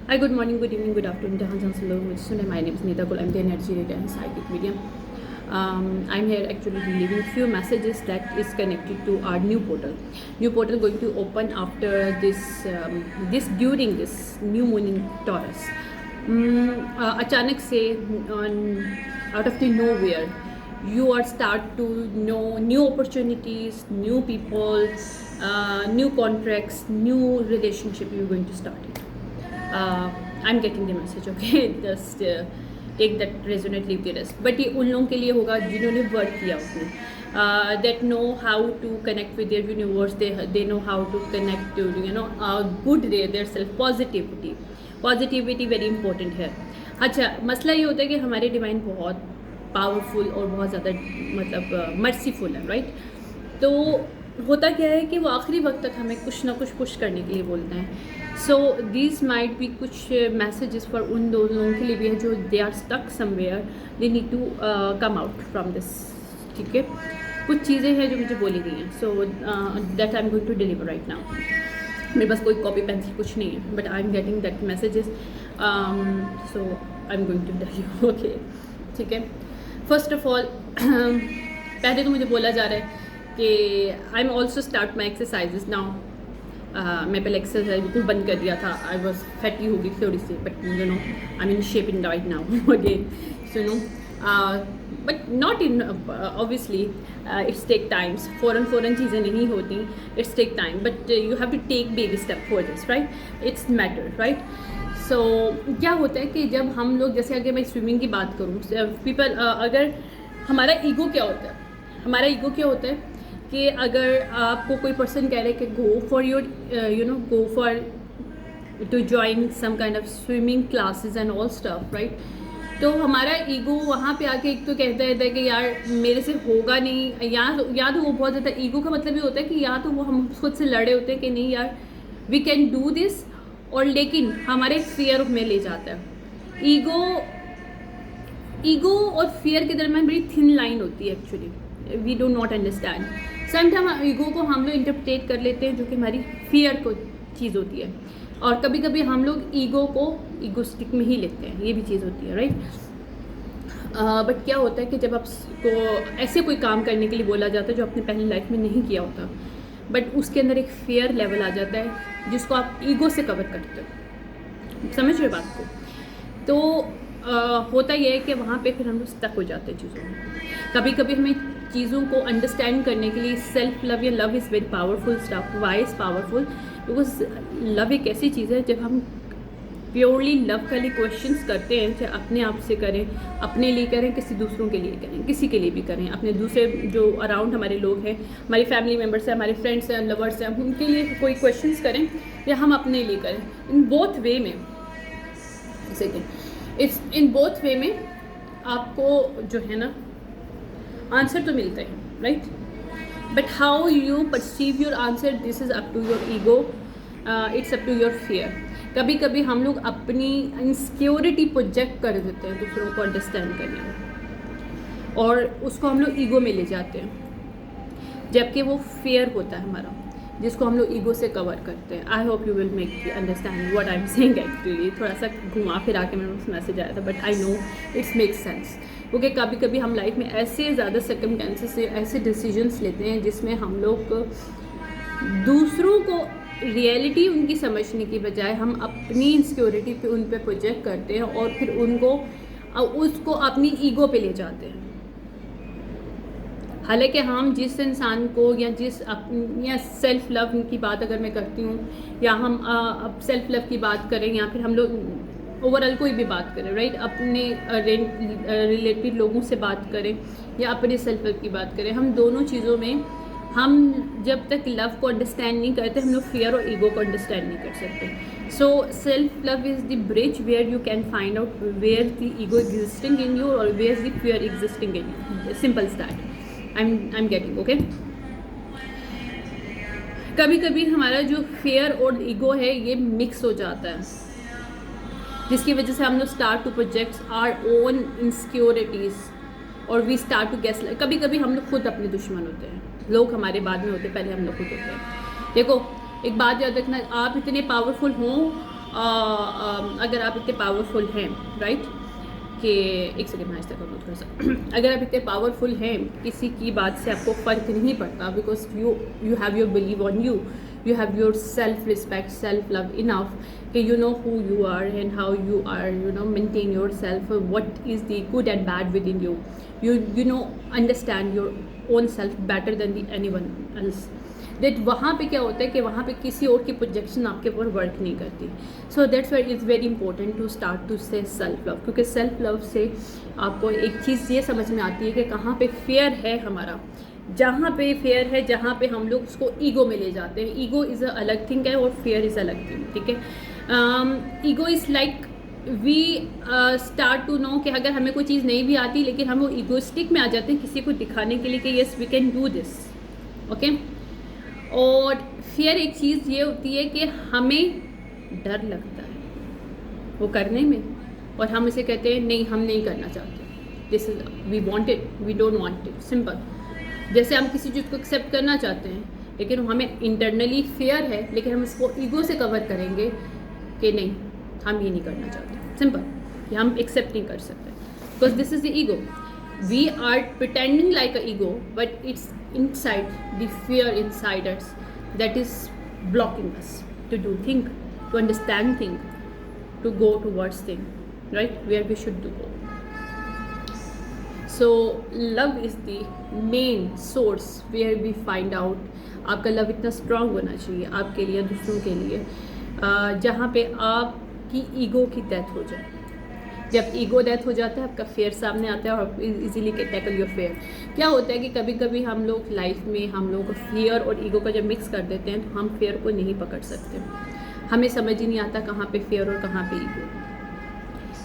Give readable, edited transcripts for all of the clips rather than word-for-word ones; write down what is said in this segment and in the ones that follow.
Hi, good morning, good evening, good afternoon, जहाँ जहाँ से लोग मुझे सुने. My name is Neeta Gul. I'm the energy reader and psychic medium. I'm here actually delivering few messages that is connected to our new portal. New portal going to open after this during this new moon in Taurus. अचानक से out of the nowhere you are start to know new opportunities, new people, new contracts, new relationship you're going to start it. I'm getting the message, okay? Just take that resonate, leave the rest. But ये उन लोगों के लिए होगा जिन्होंने work किया उसमें, that know how to connect with their universe, they know how to connect to good their self positivity very important है. अच्छा, मसला ये होता है कि हमारे डिवाइन बहुत पावरफुल और बहुत ज़्यादा मतलब मर्सीफुल है, राइट? तो होता क्या है कि वो आखिरी वक्त तक हमें कुछ ना कुछ पुश करने के लिए बोलते हैं. सो दिस माइट बी कुछ मैसेजेस फॉर उन दो लोगों के लिए भी है जो they are stuck somewhere, they need to come out from this. ठीक है, कुछ चीज़ें हैं जो मुझे बोली गई हैं. So that I am going to deliver right now. मेरे पास कोई कॉपी पेंसिल कुछ नहीं है, but I am getting that messages. So I am going to tell you. Okay, ठीक है. फर्स्ट ऑफ ऑल पहले तो मुझे बोला जा रहा है कि I am also start my exercises now. मैं पहले एक्सरसाइज बिल्कुल बंद कर दिया था. आई वॉज फैटी हो गई थोड़ी सी, but you know I am in shape in right now again. So no but not in obviously it's take times. फ़ौरन चीज़ें नहीं होती. It's take time, but you have to take baby step for this, right? It's matter, right? So क्या होता है कि जब हम लोग, जैसे अगर मैं स्विमिंग की बात करूँ, पीपल अगर हमारा ईगो क्या होता है, हमारा ईगो क्या होता है कि अगर आपको कोई पर्सन कह रहे कि go for your go for to join some kind of swimming classes and all stuff, right? तो हमारा ईगो वहाँ पे आके एक तो कहता रहता है कि यार मेरे से होगा नहीं, या तो वो बहुत ज़्यादा, ईगो का मतलब ये होता है कि या तो वो हम खुद से लड़े होते हैं कि नहीं यार वी कैन डू दिस, और लेकिन हमारे फियर में ले जाता है. ईगो और फियर के दरमियान बड़ी थिन लाइन होती है actually. We do not understand. Sometime ego को हम लोग इंटरप्रेट कर लेते हैं जो कि हमारी फियर को चीज़ होती है, और कभी कभी हम लोग ईगो को ईगोस्टिक में ही लेते हैं. ये भी चीज़ होती है, राइट? बट क्या होता है कि जब आपको ऐसे कोई काम करने के लिए बोला जाता है जो आपने पहले लाइफ में नहीं किया होता, बट उसके अंदर एक फियर लेवल आ जाता है जिसको आप ईगो से कवर करते हो. समझ रहे बात को? तो होता यह है कि वहाँ पे फिर हम लोग स्टक हो जाते हैं चीज़ों में. कभी कभी हमें चीज़ों को अंडरस्टैंड करने के लिए सेल्फ लव या love is very powerful stuff. Why is powerful? Because love एक ऐसी चीज़ है जब हम प्योरली लव के लिए क्वेश्चंस करते हैं, चाहे अपने आप से करें, अपने लिए करें, किसी दूसरों के लिए करें, किसी के लिए भी करें, अपने दूसरे जो अराउंड हमारे लोग हैं, हमारी फैमिली मेम्बर्स हैं, हमारे फ्रेंड्स हैं, लवर्स हैं, उनके लिए कोई क्वेश्चंस करें या हम अपने लिए करें. इन बोथ वे में, इन बोथ वे में आपको जो है ना आंसर तो मिलता है, right? But how you perceive your answer, this is up to your ego, it's up to your fear. कभी कभी हम लोग अपनी इनसिक्योरिटी प्रोजेक्ट कर देते हैं दूसरों को अंडरस्टैंड करने में, और उसको हम लोग ईगो में ले जाते हैं, जबकि वो फियर होता है हमारा, जिसको हम लोग ईगो से कवर करते हैं. आई hope you will make understand what I am saying. Actually थोड़ा सा घुमा फिरा के मेरे पास मैसेज आया था, but I know it's makes sense. क्योंकि कभी कभी हम लाइफ में ऐसे ज़्यादा सर्कमस्टेंसेस से ऐसे डिसीजंस लेते हैं जिसमें हम लोग दूसरों को रियलिटी उनकी समझने की बजाय हम अपनी इनसिक्योरिटी पे उन पे प्रोजेक्ट करते हैं, और फिर उसको अपनी ईगो पे ले जाते हैं. हालांकि हम जिस इंसान को या सेल्फ लव की बात अगर मैं करती हूँ, या हम अब सेल्फ लव की बात करें, या फिर हम लोग ओवरऑल कोई भी बात करें, राइट? अपने रिलेटेड लोगों से बात करें या अपने सेल्फ लव की बात करें, हम दोनों चीज़ों में हम जब तक लव को अंडरस्टैंड नहीं करते, हम लोग फियर और ईगो को अंडरस्टैंड नहीं कर सकते. So self love is the bridge where you can find out where the ego existing in you और where is the fear existing in you. Simple that. I'm getting okay. कभी कभी हमारा जो fear और ego है ये mix हो जाता है, जिसकी वजह से हम लोग start to project our own insecurities, और वी स्टार्ट टू गेस. कभी कभी हम लोग खुद अपने दुश्मन होते हैं. लोग हमारे बाद में होते हैं, पहले हम लोग खुद होते हैं. देखो एक बात याद रखना, आप इतने पावरफुल हों अगर आप इतने पावरफुल हैं, राइट, कि एक सेकेंड मैं कर लूँ थोड़ा सा अगर आप इतने पावरफुल हैं, किसी की बात से आपको फ़र्क नहीं पड़ता, because you have your believe on you have your self respect, self love enough कि you know who you are and how you are, you know, maintain yourself, what is the good and bad within you, you know, understand your own self better than the anyone else, that वहाँ पे क्या होता है कि वहाँ पे किसी और की प्रोजेक्शन आपके ऊपर वर्क नहीं करती. So that's why it's very important to start to say self love, क्योंकि सेल्फ लव से आपको एक चीज़ ये समझ में आती है कि कहाँ पे फेयर है हमारा, जहाँ पे फेयर है, जहाँ पे हम लोग उसको ईगो में ले जाते हैं. ईगो इज़ अ अलग थिंग है और फेयर इज़ अलग थिंग, ठीक है. Ego is like we start to know कि अगर हमें कोई चीज़ नहीं भी आती, लेकिन हम वो ईगोस्टिक में आ जाते हैं किसी को दिखाने के लिए कि yes we can do this, okay. और फियर एक चीज़ ये होती है कि हमें डर लगता है वो करने में, और हम इसे कहते हैं नहीं हम नहीं करना चाहते, this is we want it, we don't want it, simple. जैसे हम किसी चीज़ को एक्सेप्ट करना चाहते हैं, लेकिन हमें इंटरनली फेयर है, लेकिन हम इसको ईगो से कवर करेंगे कि नहीं हम ये नहीं करना चाहते, सिंपल, कि हम एक्सेप्ट नहीं कर सकते, because this is the ego. We are pretending like a ego, but it's inside the fear inside us that is blocking us to do thing, to understand thing, to go towards thing, right, where we should do go. So love is the main source where we find out. आपका love इतना strong होना चाहिए आपके लिए, दूसरों के लिए, जहाँ पे आपकी ईगो की डेथ हो जाए. जब ईगो डेथ हो जाता है आपका फेयर सामने आता है और आप इजीली टैकल योर फेयर. क्या होता है कि कभी कभी हम लोग लाइफ में हम लोग फेयर और ईगो को जब मिक्स कर देते हैं तो हम फेयर को नहीं पकड़ सकते, हमें समझ ही नहीं आता कहाँ पे फेयर और कहाँ पे ईगो.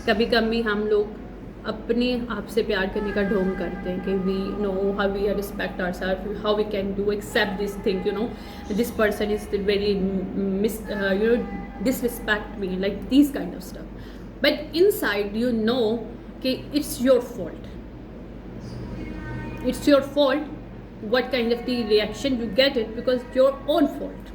कभी कभी हम लोग अपने आप से प्यार करने का ढोंग करते हैं कि we know how we respect ourself, how we can do accept this thing, you know, this person is very you know disrespect me, like this kind of stuff. But inside you know कि it's your fault. It's your fault what kind of the reaction you get it because it's your own fault.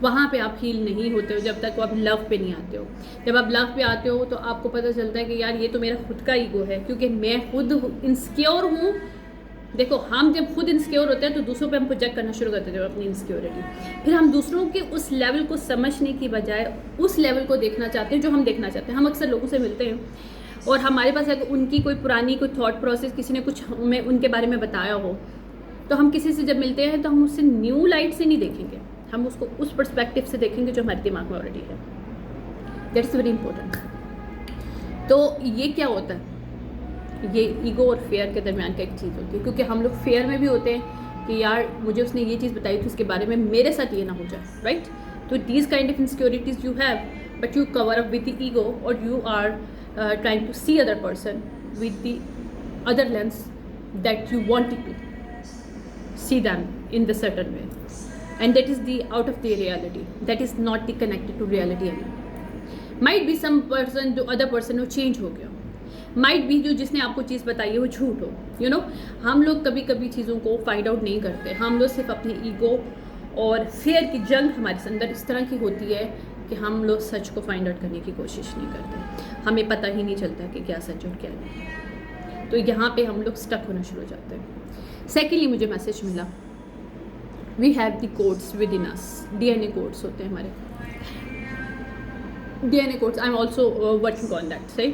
वहाँ पे आप heal नहीं होते हो जब तक आप लव पे नहीं आते हो. जब आप लव पे आते हो तो आपको पता चलता है कि यार ये तो मेरा खुद का ईगो है, क्योंकि मैं खुद इनसिक्योर हूँ. देखो, हम जब खुद इनसिक्योर होते हैं तो दूसरों पे हम प्रोजेक्ट करना शुरू करते थे अपनी इनसिक्योरिटी. फिर हम दूसरों के उस लेवल को समझने की बजाय उस लेवल को देखना चाहते हैं जो हम देखना चाहते हैं. हम अक्सर लोगों से मिलते हैं और हमारे पास अगर उनकी कोई पुरानी कोई थॉट प्रोसेस, किसी ने कुछ हमें उनके बारे में बताया हो, तो हम किसी से जब मिलते हैं तो हम उससे न्यू लाइट से नहीं देखेंगे, हम उसको उस पर्सपेक्टिव से देखेंगे जो हमारे दिमाग में ऑलरेडी है. That's very important. तो ये क्या होता है, ये ईगो और फेयर के दरमियान का एक चीज़ होती है, क्योंकि हम लोग फेयर में भी होते हैं कि यार मुझे उसने ये चीज़ बताई थी उसके बारे में, मेरे साथ ये ना हो जाए, राइट. तो these kind of insecurities you have, but you cover up with the ego, और you are trying to see other person with the other lens that you wanted to see them in the certain way, and that is the out of the reality, that is not the connected to reality anymore. Might be some person, जो other person वो change हो गया, might be जो जिसने आपको चीज़ बताई है वो झूठ हो, you know. हम लोग कभी कभी चीज़ों को फाइंड आउट नहीं करते, हम लोग सिर्फ अपने ईगो और फेयर की जंग हमारे अंदर इस तरह की होती है कि हम लोग सच को फाइंड आउट करने की कोशिश नहीं करते, हमें पता ही नहीं चलता कि क्या सच और क्या नहीं. तो यहाँ पे हम लोग स्टक होना शुरू हो जाते हैं. सेकेंडली मुझे मैसेज मिला, we have the codes within us. DNA codes होते हैं हमारे, DNA codes. I am also working on that. सही,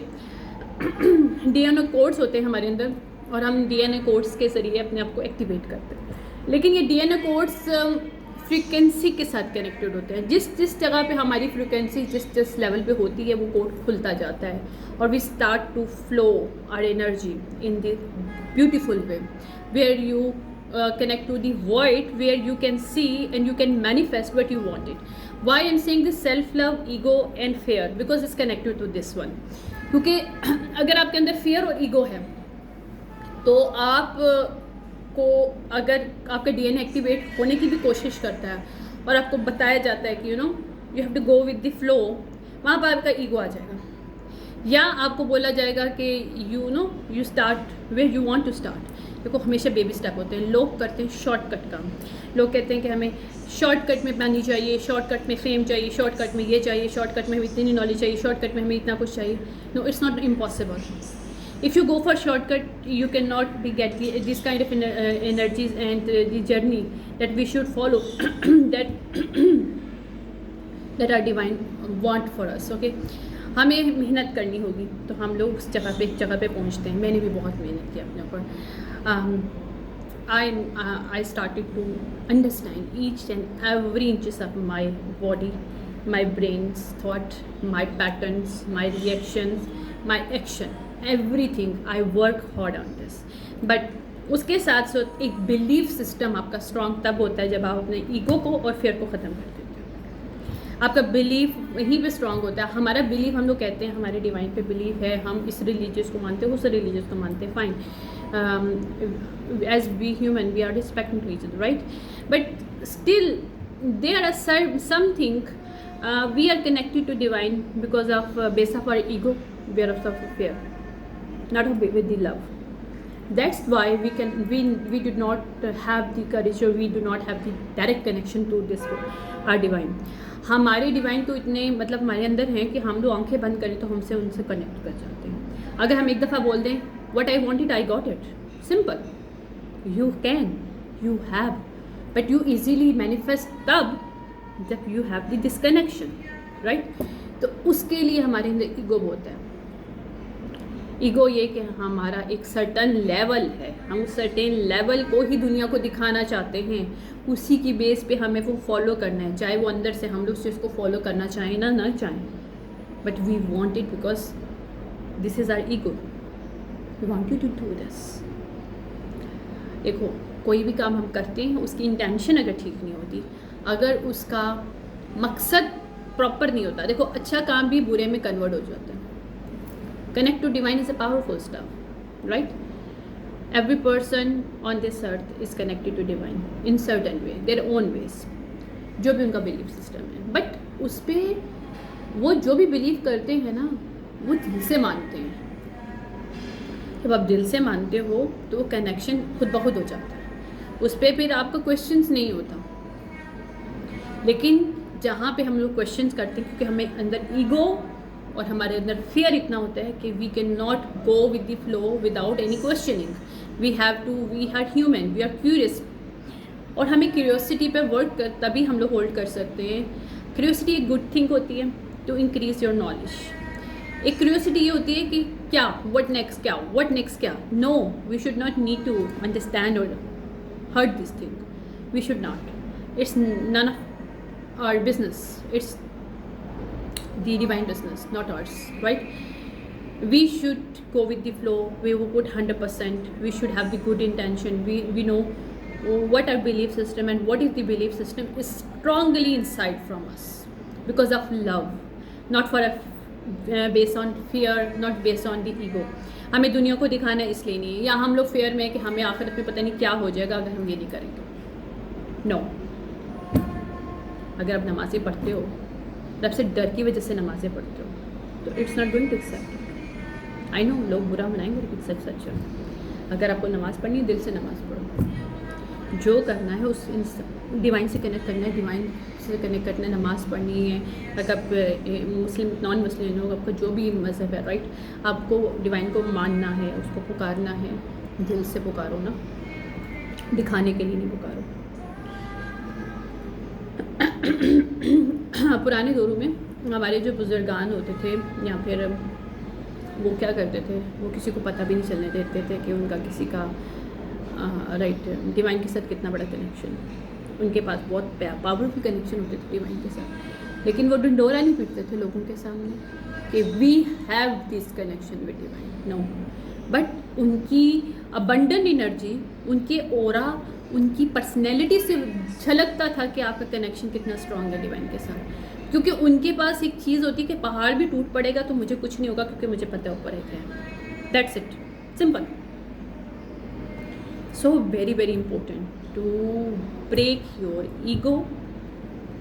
DNA कोड्स होते हैं हमारे अंदर और हम DNA कोड्स के ज़रिए अपने आप को एक्टिवेट करते हैं. लेकिन ये DNA कोड्स फ्रीक्वेंसी के साथ कनेक्टेड होते हैं. जिस जिस जगह पे हमारी फ्रीक्वेंसी जिस जिस लेवल पे होती है वो कोड खुलता जाता है और we start to flow our energy in the beautiful way where you connect to the void, where you can see and you can manifest what you wanted. Why I'm saying this self love, ego and fear, because it's connected to this one. क्योंकि अगर आपके अंदर fear और ego है तो आप को अगर आपका DNA एक्टिवेट होने की भी कोशिश करता है और आपको बताया जाता है कि you know you have to go with the flow, वहाँ पर आपका ईगो आ जाएगा. या आपको बोला जाएगा कि you know you start where you want to start, देखो हमेशा बेबी स्टेप होते हैं। लोग करते हैं शॉर्टकट काम, लोग कहते हैं कि हमें शॉर्टकट में मनी चाहिए, शॉर्टकट में फेम चाहिए, शॉर्टकट में ये चाहिए, शॉर्टकट में हमें इतनी नॉलेज चाहिए, शॉर्टकट में हमें इतना कुछ चाहिए। No, it's not impossible. If you go for shortcut, you cannot be get this kind of energies and the journey that we should follow that our divine want for us. Okay, हमें मेहनत करनी होगी तो हम लोग उस जगह पे पहुंचते हैं. मैंने भी बहुत मेहनत की अपने ऊपर. I started to understand each and every inches of my body, my brain's thought, my patterns, my reactions, my action, everything. I work hard on this. But उसके साथ साथ एक बिलीफ सिस्टम आपका स्ट्रॉन्ग तब होता है जब आप अपने ईगो को और फियर को ख़त्म कर देते हो. आपका बिलीफ वहीं पे स्ट्रॉन्ग होता है. हमारा बिलीफ, हम लोग कहते हैं हमारे डिवाइन पे बिलीफ है, हम इस रिलीजियस को मानते हैं, उस रिलीजियस को मानते हैं, fine. As we human we are respecting to each other, right. But still there are something we are connected to divine because of base of our ego, because of fear, not with the love. That's why we do not have the courage, or we do not have the direct connection to this our divine. हमारे divine तो इतने मतलब हमारे अंदर हैं कि हम लोग आंखें बंद करें तो हमसे उनसे कनेक्ट कर जाते हैं. अगर हम एक दफ़ा बोल दें what I wanted I got it, simple. You can, you have, but you easily manifest तब जब you have the disconnection, right. तो उसके लिए हमारे अंदर ईगो बहुत है. ईगो ये कि हमारा एक सर्टन लेवल है, हम उस सर्टेन लेवल को ही दुनिया को दिखाना चाहते हैं, उसी की बेस पे हमें वो फॉलो करना है, चाहे वो अंदर से हम लोग उसको उसको फॉलो करना चाहें ना चाहें. But we want it because this is our ego. We want you to do this. देखो कोई भी काम हम करते हैं उसकी इंटेंशन अगर ठीक नहीं होती, अगर उसका मकसद प्रॉपर नहीं होता, देखो अच्छा काम भी बुरे में कन्वर्ट हो जाता है. Connect to divine is a powerful stuff, right. Every person on this earth is connected to divine in certain way, their own ways, जो भी उनका बिलीफ सिस्टम है. बट उस पर वो जो भी बिलीव करते हैं ना, वो दिल से मानते हैं. जब आप दिल से मानते हो तो वो कनेक्शन खुद ब खुद हो जाता है, उस पर फिर आपका क्वेश्चंस नहीं होता. लेकिन जहाँ पे हम लोग क्वेश्चंस करते हैं, क्योंकि हमें अंदर ईगो और हमारे अंदर फियर इतना होता है कि we can not go with the flow without any questioning. We are human, we are curious. और हमें क्यूरियोसिटी पे वर्क तभी हम लोग होल्ड कर सकते हैं. क्यूरियोसिटी एक गुड थिंग होती है टू इंक्रीज योर नॉलेज. एक क्यूरियोसिटी ये होती है कि क्या, व्हाट नेक्स्ट क्या. No, we should not need to understand और hurt this thing. We should not. It's none of our business, it's the divine business, not ours, right. We should go with the flow, we will put 100%, we should have the good intention. We know what our belief system and what is the belief system is strongly inside from us because of love, not for based on fear, not based on the ego. हमें दुनिया को दिखाना इसलिए नहीं है, या हम लोग फेयर में कि हमें आखिरत में पता नहीं क्या हो जाएगा अगर हम ये नहीं करेंगे. नो. अगर आप नमाज़ें पढ़ते हो तब से डर की वजह से नमाज़ें पढ़ते हो तो it's not going to accept. I know लोग बुरा मनाएंगे लेकिन सच है. अगर आपको नमाज़ पढ़नी है, दिल से नमाज़ पढ़ो. जो करना है उस डिवाइन से कनेक्ट करना है, डिवाइन से कनेक्ट करना है, नमाज़ पढ़नी है. अगर आप मुस्लिम नॉन मुस्लिम लोग, आपका जो भी मज़हब है, राइट, आपको डिवाइन को मानना है, उसको पुकारना है. दिल से पुकारो ना, दिखाने के लिए नहीं पुकारो. पुराने दौरों में हमारे जो बुजुर्गान होते थे या फिर वो क्या करते थे, वो किसी को पता भी नहीं चलने देते थे कि उनका किसी का राइट डिवाइन के साथ कितना बड़ा कनेक्शन. उनके पास बहुत पावरफुल कनेक्शन होते थे डिवाइन के साथ, लेकिन वो डंडोरा नहीं पीटते थे लोगों के सामने कि we have this connection with divine. No. But उनकी अबंडेंट एनर्जी, उनके ओरा, उनकी पर्सनैलिटी से झलकता था कि आपका कनेक्शन कितना स्ट्रॉन्ग है डिवाइन के साथ. क्योंकि उनके पास एक चीज़ होती है कि पहाड़ भी टूट पड़ेगा तो मुझे कुछ नहीं होगा क्योंकि मुझे पता है ऊपर एक है. That's it, simple. So very very important to break your ego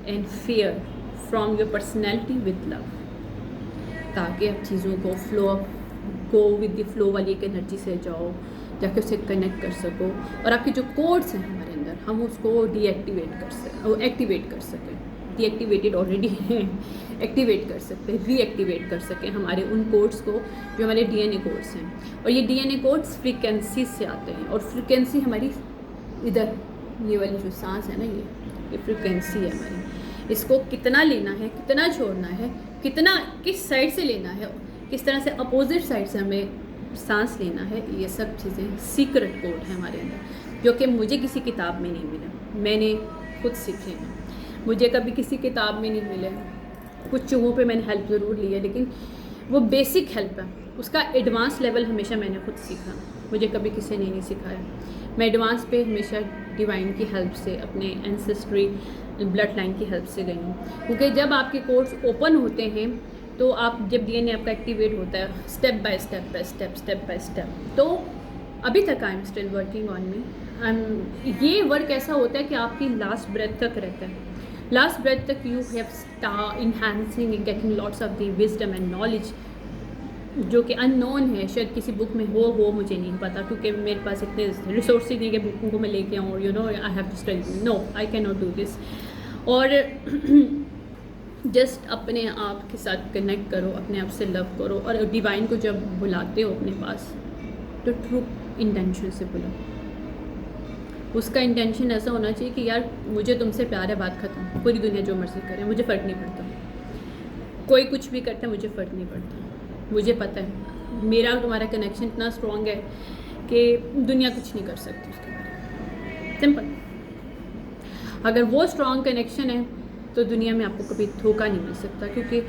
and fear from your personality with love, ताकि आप चीज़ों को गो विद द फ्लो वाली एक एनर्जी से जाओ, जाके उससे कनेक्ट कर सको, और आपके जो कोड्स हैं हमारे अंदर हम उसको एक्टिवेट कर सकें। डीएक्टिवेटेड ऑलरेडी हैं, एक्टिवेट कर सकते हैं, रीएक्टिवेट कर सकें हमारे उन कोड्स को जो हमारे डीएनए कोड्स हैं। और ये डीएनए कोड्स फ्रीक्वेंसी से आते हैं, और फ्रीक्वेंसी हमारी इधर ये वाली जो सांस है ना, ये फ्रीक्वेंसी है हमारी। इसको कितना लेना है, कितना छोड़ना है, कितना किस साइड से लेना है, किस तरह से अपोजिट साइड से हमें सांस लेना है, ये सब चीज़ें सीक्रेट कोड है हमारे अंदर, जो कि मुझे किसी किताब में नहीं मिला, मैंने खुद सीखे हैं। मुझे कभी किसी किताब में नहीं मिले, कुछ जगहों पे मैंने हेल्प ज़रूर ली है, लेकिन वो बेसिक हेल्प है, उसका एडवांस लेवल हमेशा मैंने खुद सीखा, मुझे कभी किसी ने नहीं सिखाया। मैं एडवांस पे हमेशा डिवाइन की हेल्प से, अपने एंसेस्ट्री ब्लड लाइन की हेल्प से गई हूँ, क्योंकि जब आपके कोड्स ओपन होते हैं तो आप जब डीएनए आपका एक्टिवेट होता है स्टेप बाय स्टेप, तो अभी तक I am still working on me. ये वर्क ऐसा होता है कि आपकी लास्ट ब्रेथ तक रहता है, लास्ट ब्रेथ तक you have start enhancing and getting lots of the wisdom and knowledge, जो कि अननोन है, शायद किसी बुक में हो मुझे नहीं पता, क्योंकि मेरे पास इतने रिसोर्सेज नहीं कि बुकों को मैं लेके आऊँ, you know I have to study, no I can not do this. और जस्ट अपने आप के साथ कनेक्ट करो, अपने आप से लव करो, और डिवाइन को जब बुलाते हो अपने पास तो ट्रू इंटेंशन से बुलाओ। उसका इंटेंशन ऐसा होना चाहिए कि यार मुझे तुमसे प्यार है, बात ख़त्म, पूरी दुनिया जो मर्ज़ी करे मुझे फ़र्क नहीं पड़ता, कोई कुछ भी करता है मुझे फ़र्क नहीं पड़ता, मुझे पता है मेरा तुम्हारा कनेक्शन इतना स्ट्रॉन्ग है कि दुनिया कुछ नहीं कर सकती उसके बारे में, सिंपल। अगर वो स्ट्रॉन्ग कनेक्शन है तो दुनिया में आपको कभी धोखा नहीं मिल सकता, क्योंकि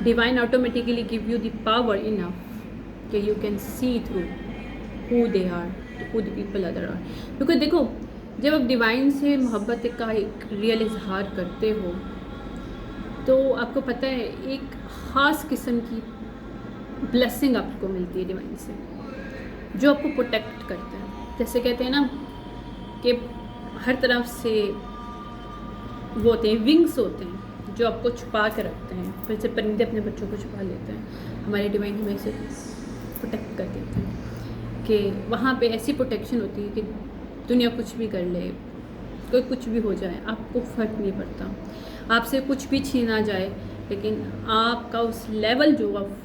divine automatically give you the power enough कि you can see through who they are, who the people other are. क्योंकि देखो, जब आप डिवाइन से मोहब्बत का एक रियल इजहार करते हो तो आपको पता है एक ख़ास किस्म की ब्लेसिंग आपको मिलती है डिवाइन से, जो आपको प्रोटेक्ट करता है। जैसे कहते हैं ना कि हर तरफ से वो होते हैं, विंग्स होते हैं जो आपको छुपा के रखते हैं, जैसे परिंदे अपने बच्चों को छुपा लेते हैं, हमारे डिवाइन हमें से प्रोटेक्ट कर देते हैं कि वहाँ पे ऐसी प्रोटेक्शन होती है कि दुनिया कुछ भी कर ले, कोई कुछ भी हो जाए, आपको फ़र्क नहीं पड़ता, आपसे कुछ भी छीना जाए, लेकिन आपका उस लेवल जो ऑफ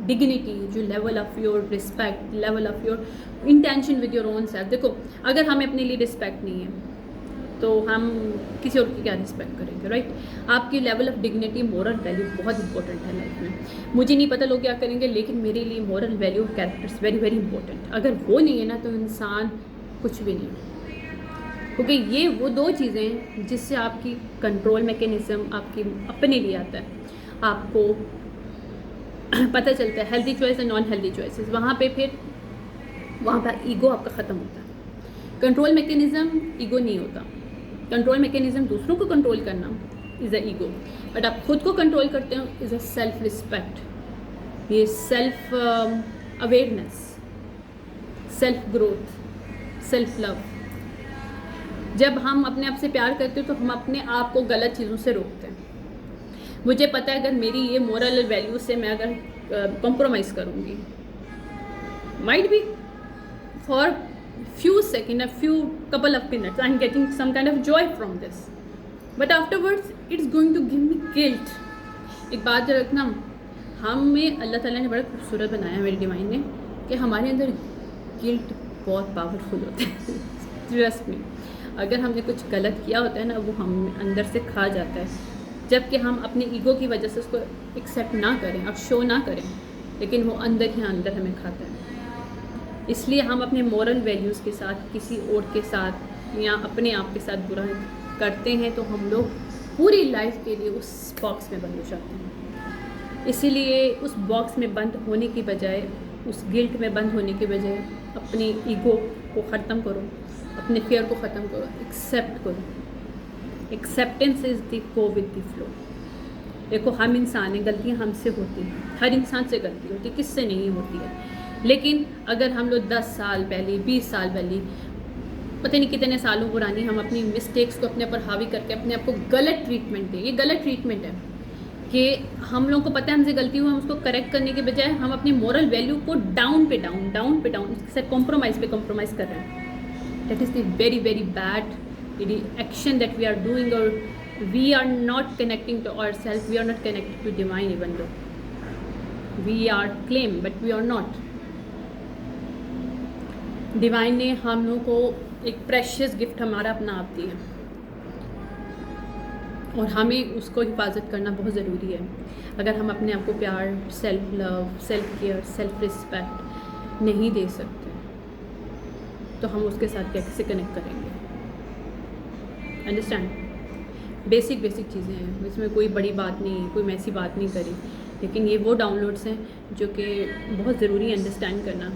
डिग्निटी, जो level of your respect, level of your intention with your own self. देखो, अगर हमें अपने लिए रिस्पेक्ट नहीं है तो हम किसी और की क्या रिस्पेक्ट करेंगे, राइट? आपकी level of dignity, moral value बहुत इंपॉर्टेंट है लाइफ में। मुझे नहीं पता लोग क्या करेंगे, लेकिन मेरे लिए moral value, characters very very important. अगर वो नहीं है ना तो इंसान कुछ भी नहीं, क्योंकि ये वो दो चीज़ें हैं जिससे आपकी कंट्रोल मैकेनिज़्म आपकी अपने लिए आता है, आपको पता चलता है healthy choice and non healthy choices. वहाँ पर ईगो आपका ख़त्म होता है। कंट्रोल मैकेनिज़्म ईगो नहीं होता। कंट्रोल मैकेनिज़्म दूसरों को कंट्रोल करना इज़ अ ईगो, बट आप खुद को कंट्रोल करते हो इज़ अ सेल्फ रिस्पेक्ट, ये self awareness, self growth, self love. जब हम अपने आप से प्यार करते हो तो हम अपने आप को गलत चीज़ों से रोकते हैं। मुझे पता है अगर मेरी ये मोरल वैल्यू से मैं अगर कॉम्प्रोमाइज़ करूँगी, might be for few seconds, a few couple of minutes, I'm getting some kind of joy from this, but afterwards it's going to give me guilt. एक बात रखना, हमें अल्लाह ताला ने बड़ा खूबसूरत बनाया मेरी डिवाइन ने कि हमारे अंदर गिल्ट बहुत पावरफुल होता है। ट्रस्ट में, अगर हमने कुछ गलत किया होता है ना, वो हम अंदर से खा जाता है, जबकि हम अपनी ईगो की वजह से उसको एक्सेप्ट ना करें, अब शो ना करें, लेकिन वो अंदर ही अंदर हमें खाता है। इसलिए हम अपने मॉरल वैल्यूज़ के साथ किसी और के साथ या अपने आप के साथ बुरा करते हैं तो हम लोग पूरी लाइफ के लिए उस बॉक्स में बंद हो जाते हैं। इसीलिए उस बॉक्स में बंद होने की बजाय, उस गिल्ट में बंद होने की बजाय अपनी ईगो को ख़त्म करो, अपने फेयर को ख़त्म करो, एक्सेप्ट करो। Acceptance is the go with the flow. देखो, हम इंसान हैं, गलतियाँ हमसे होती हैं, हर इंसान से गलती होती है, किससे नहीं होती है। लेकिन अगर हम लोग 10 साल पहले, 20 साल पहले, पता नहीं कितने सालों पुरानी हम अपनी मिस्टेक्स को अपने पर हावी करके अपने आप को गलत ट्रीटमेंट दें, ये गलत ट्रीटमेंट है कि हम लोगों को पता है हमसे गलती हुई, हम उसको करेक्ट करने के बजाय हम अपनी मोरल वैल्यू को डाउन पे डाउन उसके साथ कॉम्प्रोमाइज़ कर रहे हैं. That is the very very bad action that we are doing, और we are not connecting to our self, we are not connected to divine even though we are claim, but we are not. Divine ने हम लोगों को एक precious gift हमारा अपना आप दिया, और हमें उसको हिफाजत करना बहुत ज़रूरी है. अगर हम अपने आप को प्यार, self love, self care, self respect नहीं दे सकते तो हम उसके साथ कैसे कनेक्ट करेंगे. अंडरस्टैंड. बेसिक चीज़ें हैं, इसमें कोई बड़ी बात नहीं, कोई मैसी बात नहीं करी, लेकिन ये वो डाउनलोड्स हैं जो कि बहुत ज़रूरी है अंडरस्टैंड करना.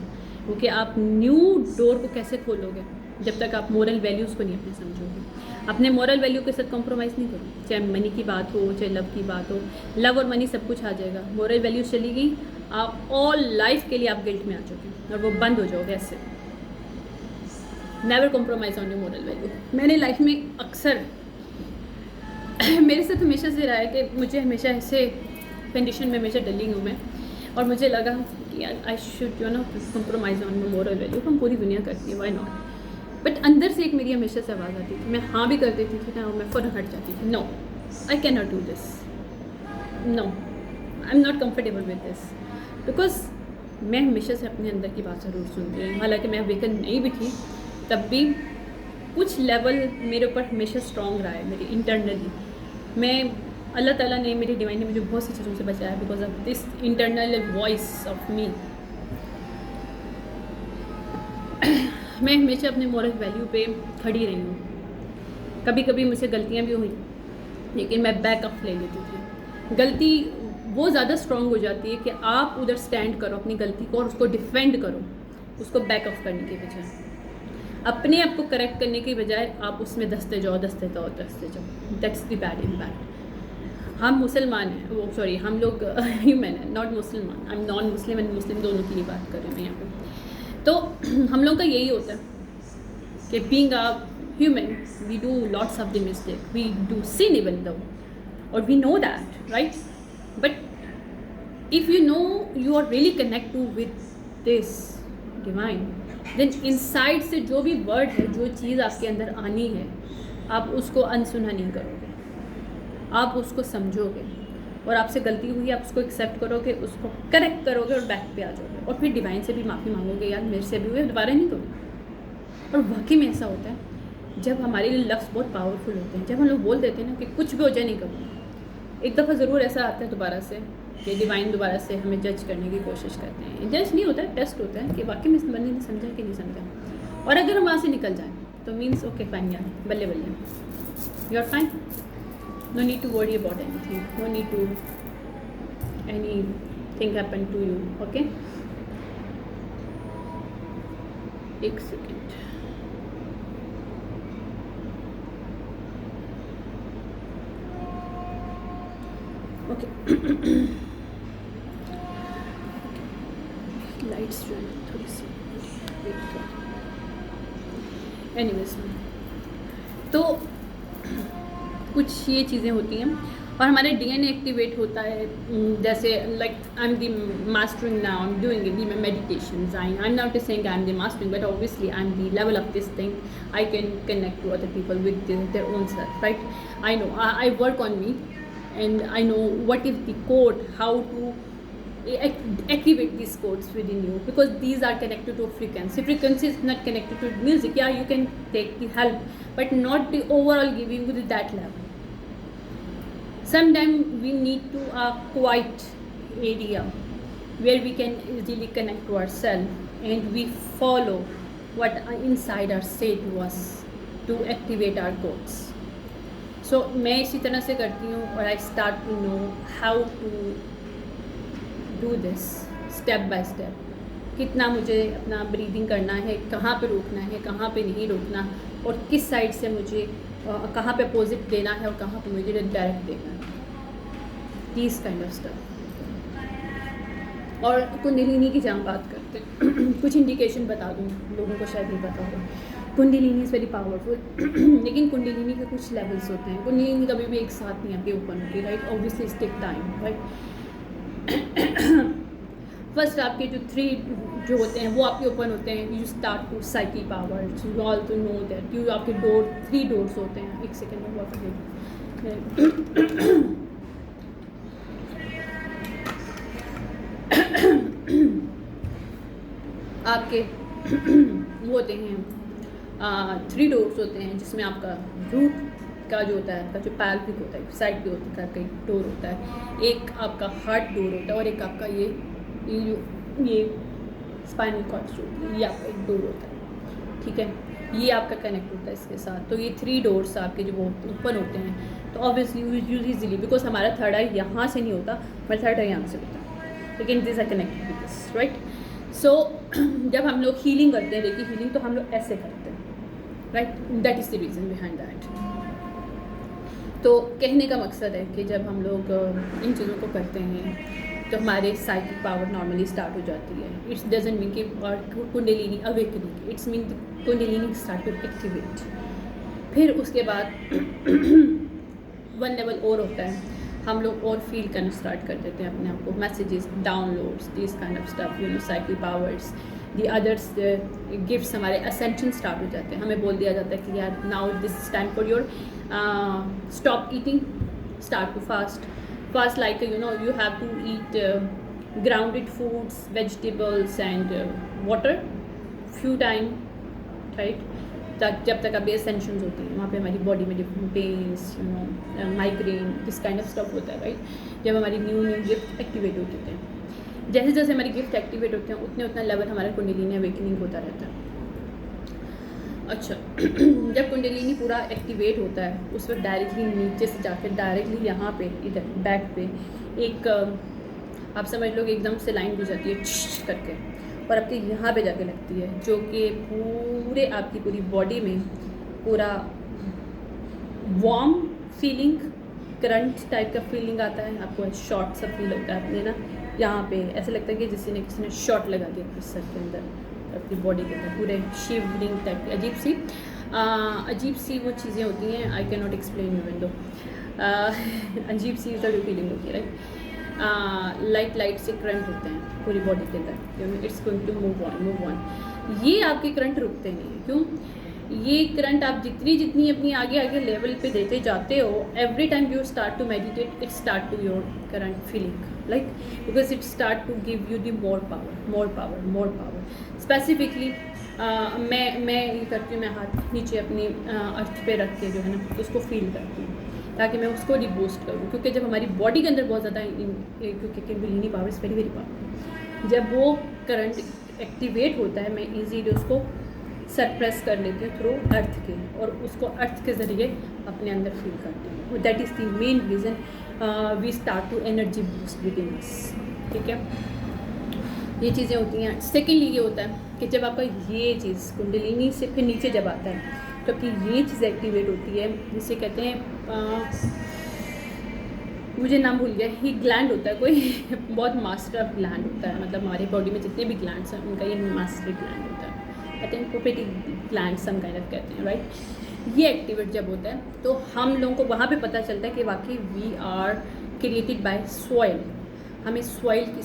क्योंकि आप न्यू डोर को कैसे खोलोगे जब तक आप मोरल वैल्यूज़ को नहीं अपने समझोगे. अपने मोरल वैल्यू के साथ कॉम्प्रोमाइज़ नहीं करो, चाहे मनी की बात हो, चाहे लव की बात हो. लव और मनी सब कुछ आ जाएगा, मोरल वैल्यूज़ चली गई, आप ऑल लाइफ के लिए आप गिल्ट में आ चुके और वो बंद हो जाओगे ऐसे. Never compromise on your moral value. मैंने लाइफ में अक्सर मेरे साथ हमेशा से रहा है कि मुझे हमेशा ऐसे कंडीशन में हमेशा डली हूँ मैं, और मुझे लगा कि यार I should you know compromise on my moral value. हम पूरी दुनिया करती है, व्हाई नॉट. बट अंदर से एक मेरी हमेशा से आवाज़ आती थी, मैं हाँ भी कर देती थी ना, और मैं फ़ौरन हट जाती थी. No, I can not do this, no, I am not comfortable with this. Because मैं हमेशा से अपने अंदर की बात ज़रूर सुनती हूँ. हालांकि मैं अवेकन नहीं भी थी, तब भी कुछ लेवल मेरे ऊपर हमेशा स्ट्रॉन्ग रहा है मेरी इंटरनली. मैं अल्लाह ताला ने, मेरी डिवाइन ने मुझे बहुत सी चीज़ों से बचाया because of this internal voice of me. मैं हमेशा अपने मोरल वैल्यू पे खड़ी रही हूँ. कभी कभी मुझसे गलतियाँ भी हुई, लेकिन मैं बैकअप ले लेती थी. गलती वो ज़्यादा स्ट्रॉन्ग हो जाती है कि आप उधर स्टैंड करो अपनी गलती को और उसको डिफेंड करो, उसको बैकअप करने के बजाय. अपने आप को करेक्ट करने के बजाय आप उसमें दसते जाओ. That's the bad impact. हम मुसलमान हैं, वो सॉरी हम लोग ह्यूमन हैं, नॉट मुसलमान. I am non Muslim and Muslim दोनों की बात कर रही हूँ मैं यहाँ पे. तो हम लोग का यही होता है कि being a human we do lots of the mistake, we do sin even though, और we know that, right. But if you know you are really connect to with this divine, then inside से जो भी word है, जो चीज़ आपके अंदर आनी है, आप उसको अनसुना नहीं करोगे, आप उसको समझोगे, और आपसे गलती हुई आप उसको एक्सेप्ट करोगे, उसको करेक्ट करोगे और बैक पे आ जाओगे, और फिर डिवाइन से भी माफ़ी मांगोगे, यार मेरे से भी हुए, दोबारा नहीं करोगे. और वाकई में ऐसा होता है जब हमारे लिए लफ्ज़ बहुत पावरफुल होते हैं. जब हम लोग बोल देते हैं ना कि कुछ भी हो जाए नहीं करूँगा, एक दफ़ा ज़रूर ऐसा आता है दोबारा से कि डिवाइन दोबारा से हमें जज करने की कोशिश करते हैं. जज नहीं होता है, टेस्ट होता है कि वाकई में इस बंदे ने समझा कि नहीं समझा. और अगर हम वहाँ से निकल जाएँ तो मीन्स ओके फाइन यार, बल्ले बल्ले, you are fine. No need to worry about anything. No need to anything happen to you. Okay? एक सेकेंड. ओके. लाइट्स जो है थोड़ी सी एनीवेज, तो कुछ ये चीज़ें होती हैं और हमारे डीएनए एक्टिवेट होता है. जैसे like I am the mastering now, I am doing it my meditations. I am not saying I am the mastering, but obviously I am the level of this thing. I can connect to other people with their own self, right. I know I work on me and I know what is the code, how to activate these codes within you, because these are connected to frequency. Frequency is not connected to music. Yeah, you can take the help, but not the overall giving with that level. Sometimes we need to a quiet area where we can easily connect to ourselves and we follow what inside our say to us to activate our codes. So मैं इसी तरह से करती हूँ और I start to know how to do this step by step. कितना मुझे अपना ब्रीदिंग करना है, कहाँ पे रोकना है, कहाँ पे नहीं रोकना, और किस साइड से मुझे कहाँ पे अपोजिट देना है और कहाँ पे मुझे डायरेक्ट देना है. This kind of stuff. और कुंडलिनी की जहाँ बात करते हैं कुछ इंडिकेशन बता दूँ, लोगों को शायद नहीं पता होगा. कुंडलिनी इज़ वेरी पावरफुल लेकिन कुंडलिनी के कुछ लेवल्स होते हैं. कुंडलिनी कभी भी एक साथ नहीं आपके ओपन होती, right. Obviously it's take time, right. First आपके जो 3 जो होते हैं वो आपके ओपन होते हैं. You start to cycle power, you all to know that you आपके 3 डोर्स होते हैं. एक सेकेंड में बहुत आपके वो होते हैं 3 डोर्स होते हैं, जिसमें आपका रूट का जो होता है, आपका जो पैल्विक होता है, साइड पे होता है, कई डोर होता है. एक आपका हार्ट डोर होता है और एक आपका ये स्पाइनल कॉर्ड जो ये आपका एक डोर होता है, ठीक है. ये आपका कनेक्ट होता है इसके साथ. तो ये 3 डोर्स आपके जो ओपन होते हैं, तो ऑब्वियसली यूज इजीली, बिकॉज हमारा थर्ड आई यहाँ से नहीं होता, हमारा थर्ड आई यहाँ से होता है, लेकिन this are connected with this, right. So जब हम लोग हीलिंग करते हैं, देखिए हीलिंग तो हम लोग ऐसे करते हैं, right. That is the reason behind that. तो कहने का मकसद है कि जब हम लोग इन चीज़ों को करते हैं तो हमारे साइकिक पावर नॉर्मली स्टार्ट हो जाती है. इट्स डजंट मीन कि Kundalini awakening, it's mean Kundalini start to activate. फिर उसके बाद 1 लेवल और होता है, हम लोग और फील करना स्टार्ट कर देते हैं अपने आप को. Messages, downloads, this kind of stuff, you know, cycle powers, the others gifts, हमारे असेंशन स्टार्ट हो जाते हैं. हमें बोल दिया जाता है कि यार now this is time for your stop eating, start to fast. Fast, like you have to eat grounded foods, vegetables and water few time, right. जब तक अभी एसेंशंस होती हैं वहाँ पे हमारी बॉडी में different pains, migraine, this kind of stuff होता है, राइट. जब हमारी न्यू गिफ्ट एक्टिवेट होते हैं, जैसे जैसे हमारी गिफ्ट एक्टिवेट होते हैं उतना लेवल हमारा कुंडलिनी अवेकनिंग होता रहता है. अच्छा जब कुंडलिनी पूरा एक्टिवेट होता है उस वक्त डायरेक्टली नीचे से जाकर डायरेक्टली यहाँ पे इधर बैक पे एक आप समझ लो कि एकदम से लाइन गुजरती है करके और आपके यहाँ पे जाके लगती है, जो कि पूरे आपकी पूरी बॉडी में पूरा वार्म फीलिंग, करंट टाइप का फीलिंग आता है. आपको शॉर्ट सा फील होता है अपने ना यहाँ पे, ऐसा लगता है कि किसी ने शॉट लगा दिया अपने सर के अंदर, अपनी बॉडी के अंदर, पूरे शिवरिंग टाइप की अजीब सी वो चीज़ें होती हैं. आई can not explain even though. अजीब सी जो फीलिंग होती है, राइट. लाइट से करंट होते हैं पूरी बॉडी के अंदर. It's going to move on. ये आपके करंट रुकते नहीं हैं. क्यों? ये करंट आप जितनी अपनी आगे लेवल पे देते जाते हो, every time you start to meditate, it start to your current feeling, like, because it start to give you the more power. Specifically मैं ये करती हूँ, मैं हाथ नीचे अपनी अर्थ पे रख के जो है ना उसको फील करती हूँ, ताकि मैं उसको रिबूस्ट करूँ. क्योंकि जब हमारी बॉडी के अंदर बहुत ज़्यादा क्योंकि kundalini power is very very powerful, जब वो करंट एक्टिवेट होता है मैं इजीली उसको सरप्रेस कर लेती हूँ थ्रू अर्थ के, और उसको अर्थ के ज़रिए अपने अंदर फील करती हूँ. That is the main reason we start to energy boost within us, ठीक है. ये चीज़ें होती हैं. सेकेंडली ये होता है कि जब आपका ये चीज़ कुंडलिनी से फिर नीचे जब आता है तो आपकी ये चीज़ एक्टिवेट होती है, जिसे कहते हैं मुझे नाम भूल गया, ही ग्लैंड होता है कोई बहुत मास्टर ग्लैंड होता है. मतलब हमारी बॉडी में जितने भी ग्लैंड्स हैं उनका ये मास्टर ग्लैंड होता है. I think prophetic gland some kind of कहते हैं, राइट. ये एक्टिवेट जब होता है तो हम लोगों को वहाँ पे पता चलता है कि वाकई we are created by soil. हमें सॉइल की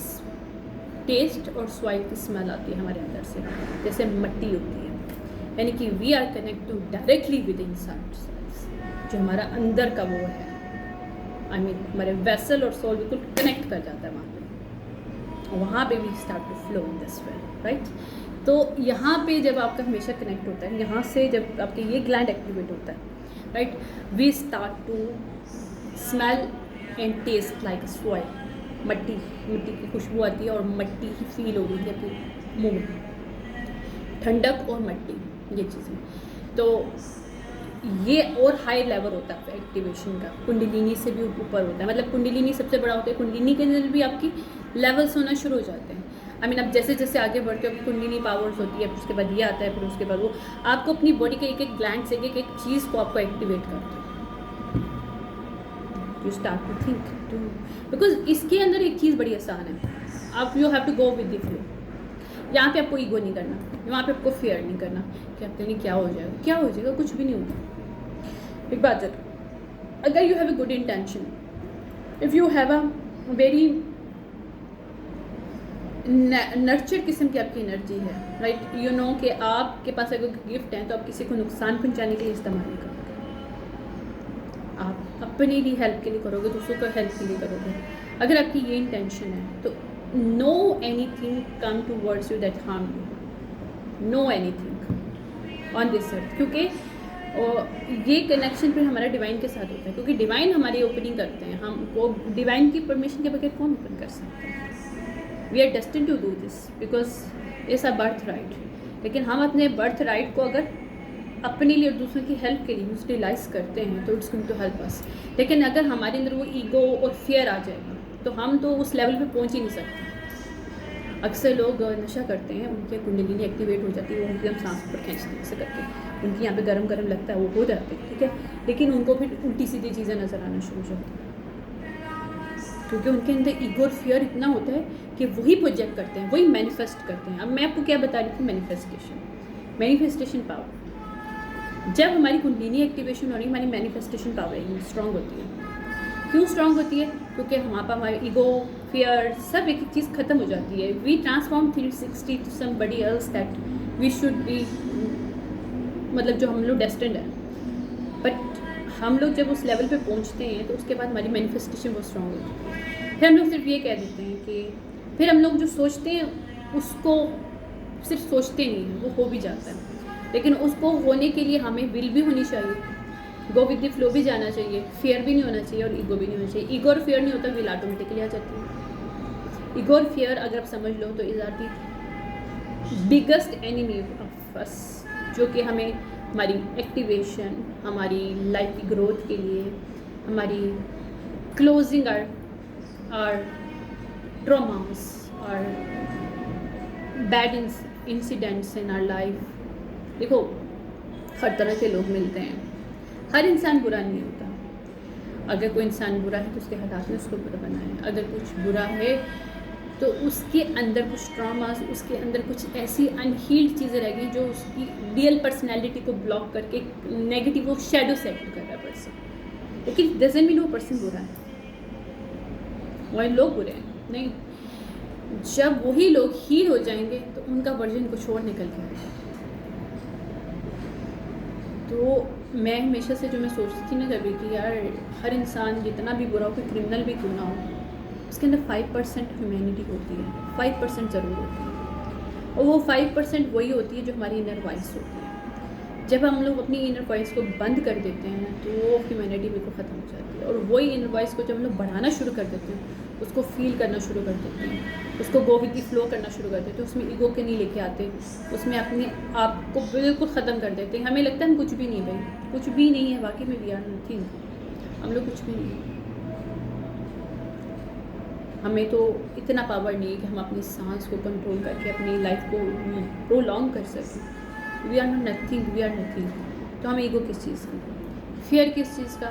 टेस्ट और सॉइल की स्मेल आती है हमारे अंदर से, जैसे मिट्टी होती है. यानी कि we are connect to directly with inside, जो हमारा अंदर का वो है, आई मीन हमारे वेसल और सोल बिल्कुल कनेक्ट कर जाता है वहाँ पे. वहाँ पे we start to flow in this way, right. तो यहाँ पे जब आपका हमेशा कनेक्ट होता है, यहाँ से जब आपके ये ग्लैंड एक्टिवेट होता है, right, we start to smell and taste like soil. मिट्टी की खुशबू आती है और मिट्टी ही फील हो रही थी अपने मुँह में, ठंडक और मिट्टी, ये चीज़ें. तो ये और हाई लेवल होता है एक्टिवेशन का, कुंडलिनी से भी ऊपर होता है. मतलब कुंडलिनी सबसे बड़ा होता है, कुंडलिनी के अंदर भी आपकी लेवल्स होना शुरू हो जाते हैं. आई मीन अब जैसे जैसे आगे बढ़ते हो कुंडलिनी पावर्स होती है, उसके बाद ये आता है, फिर उसके बाद वो आपको अपनी बॉडी के एक ग्लैंड से एक चीज़ को आपको एक्टिवेट करता है. You start to think because इसके अंदर एक चीज़ बड़ी आसान है. आप you have to go with the flow. यहाँ पे आपको ईगो नहीं करना, वहाँ पे आपको फेयर नहीं करना कि आपके लिए क्या हो जाएगा, क्या हो जाएगा, कुछ भी नहीं होगा। एक बात है, अगर you have a good intention, if you have a very nurture किस्म की आपकी एनर्जी है, राइट, यू नो कि आपके पास अगर गिफ्ट है तो आप किसी को नुकसान पहुंचाने के लिए इस्तेमाल नहीं करोगे, आप अपने लिए हेल्प के लिए करोगे, दूसरों को हेल्प के लिए करोगे। अगर आपकी ये इंटेंशन है तो know anything come towards you that harm you, know anything on this अर्थ, क्योंकि ये कनेक्शन फिर हमारा डिवाइन के साथ होता है, क्योंकि डिवाइन हमारी ओपनिंग करते हैं, हम वो डिवाइन की परमिशन के बगैर कौन ओपन कर सकते हैं। We are destined to do this because it's a birth right, लेकिन हम अपने बर्थ राइट को अगर अपने लिए और दूसरों की हेल्प के लिए यूटिलाइज करते हैं तो it's going to help us. लेकिन अगर हमारे अंदर वो ईगो और फियर आ जाएगा तो हम तो उस लेवल पे पहुंच ही नहीं सकते। अक्सर लोग नशा करते हैं, उनकी कुंडलिनी एक्टिवेट हो जाती है, वो उनकी हम सांस पर खींचते हैं ऐसे करके, उनकी यहाँ पे गरम गरम लगता है, वो हो जाते हैं, ठीक है, लेकिन उनको फिर उल्टी सीधी चीज़ें नज़र आना शुरू हो जाती हैं, क्योंकि उनके अंदर ईगो और फियर इतना होता है कि वही प्रोजेक्ट करते हैं, वही मैनिफेस्ट करते हैं। अब मैं आपको क्या बता रही थी, मैनिफेस्टेशन पावर। जब हमारी कुंडलिनी एक्टिवेशन हो रही है, हमारी मैनिफेस्टेशन पावर स्ट्रॉन्ग होती है। क्यों स्ट्रॉन्ग होती है? क्योंकि वहाँ पर हमारे ईगो, फियर, सब एक एक चीज़ ख़त्म हो जाती है। We transform 360 to somebody else that we should be, मतलब जो हम लोग डेस्टिन्ड है। बट हम लोग जब उस लेवल पे पहुँचते हैं तो उसके बाद हमारी मैनिफेस्टेशन बहुत स्ट्रॉन्ग होती है। फिर हम लोग सिर्फ ये कह देते हैं कि फिर हम लोग जो सोचते हैं उसको सिर्फ सोचते नहीं हैं, वो हो भी जाता है। लेकिन उसको होने के लिए हमें विल भी होनी चाहिए, गो विद द फ्लो भी जाना चाहिए, फियर भी नहीं होना चाहिए और ईगो भी नहीं होना चाहिए। ईगो और फियर नहीं होता, विल ऑटोमेटिकली आ जाती है। ईगो और फियर अगर आप समझ लो तो is are the biggest enemy of us, जो कि हमें हमारी एक्टिवेशन, हमारी लाइफ की ग्रोथ के लिए, हमारी क्लोजिंग आर ट्रॉमास और bad incidents in our life. देखो, हर तरह के लोग मिलते हैं, हर इंसान बुरा नहीं होता। अगर कोई इंसान बुरा है तो उसके हालात ने उसको बुरा बनाया, अगर कुछ बुरा है तो उसके अंदर कुछ ट्रॉमास, उसके अंदर कुछ ऐसी अनहील्ड चीज़ें रह गई जो उसकी रियल पर्सनैलिटी को ब्लॉक करके नेगेटिव वो शेडो सेट कर रहा है पर्सन। लेकिन डजंट मीन वो पर्सन बुरा है, वही लोग बुरे हैं, नहीं। जब वही लोग हील हो जाएंगे तो उनका वर्जन कुछ और निकल के आएगा। तो मैं हमेशा से जो मैं सोचती थी ना कभी कि यार हर इंसान जितना भी बुरा हो, कोई क्रिमिनल भी क्यों ना हो, उसके अंदर 5% ह्यूमैनिटी होती है, 5% ज़रूर होती है। और वो 5% वही होती है जो हमारी इनर वॉइस होती है। जब हम लोग अपनी इनर वॉइस को बंद कर देते हैं तो वो ह्यूमैनिटी बिल्कुल ख़त्म हो जाती है। और वही इनर वॉइस को जब हम लोग बढ़ाना शुरू कर देते हैं, उसको फील करना शुरू कर देते हैं, उसको गो विद द फ्लो करना शुरू कर देते हैं, उसमें ईगो के नहीं लेके आते, उसमें अपने आप को बिल्कुल ख़त्म कर देते हैं। हमें लगता है हम कुछ भी नहीं, भाई कुछ भी नहीं है, वाकई में वी आर नथिंग, हम लोग कुछ भी नहीं। हमें तो इतना पावर नहीं है कि हम अपनी सांस को कंट्रोल करके अपनी लाइफ को प्रोलॉन्ग कर सकें। We are nothing, we are nothing. तो हमें ईगो किस चीज़ का, फियर किस चीज़ का,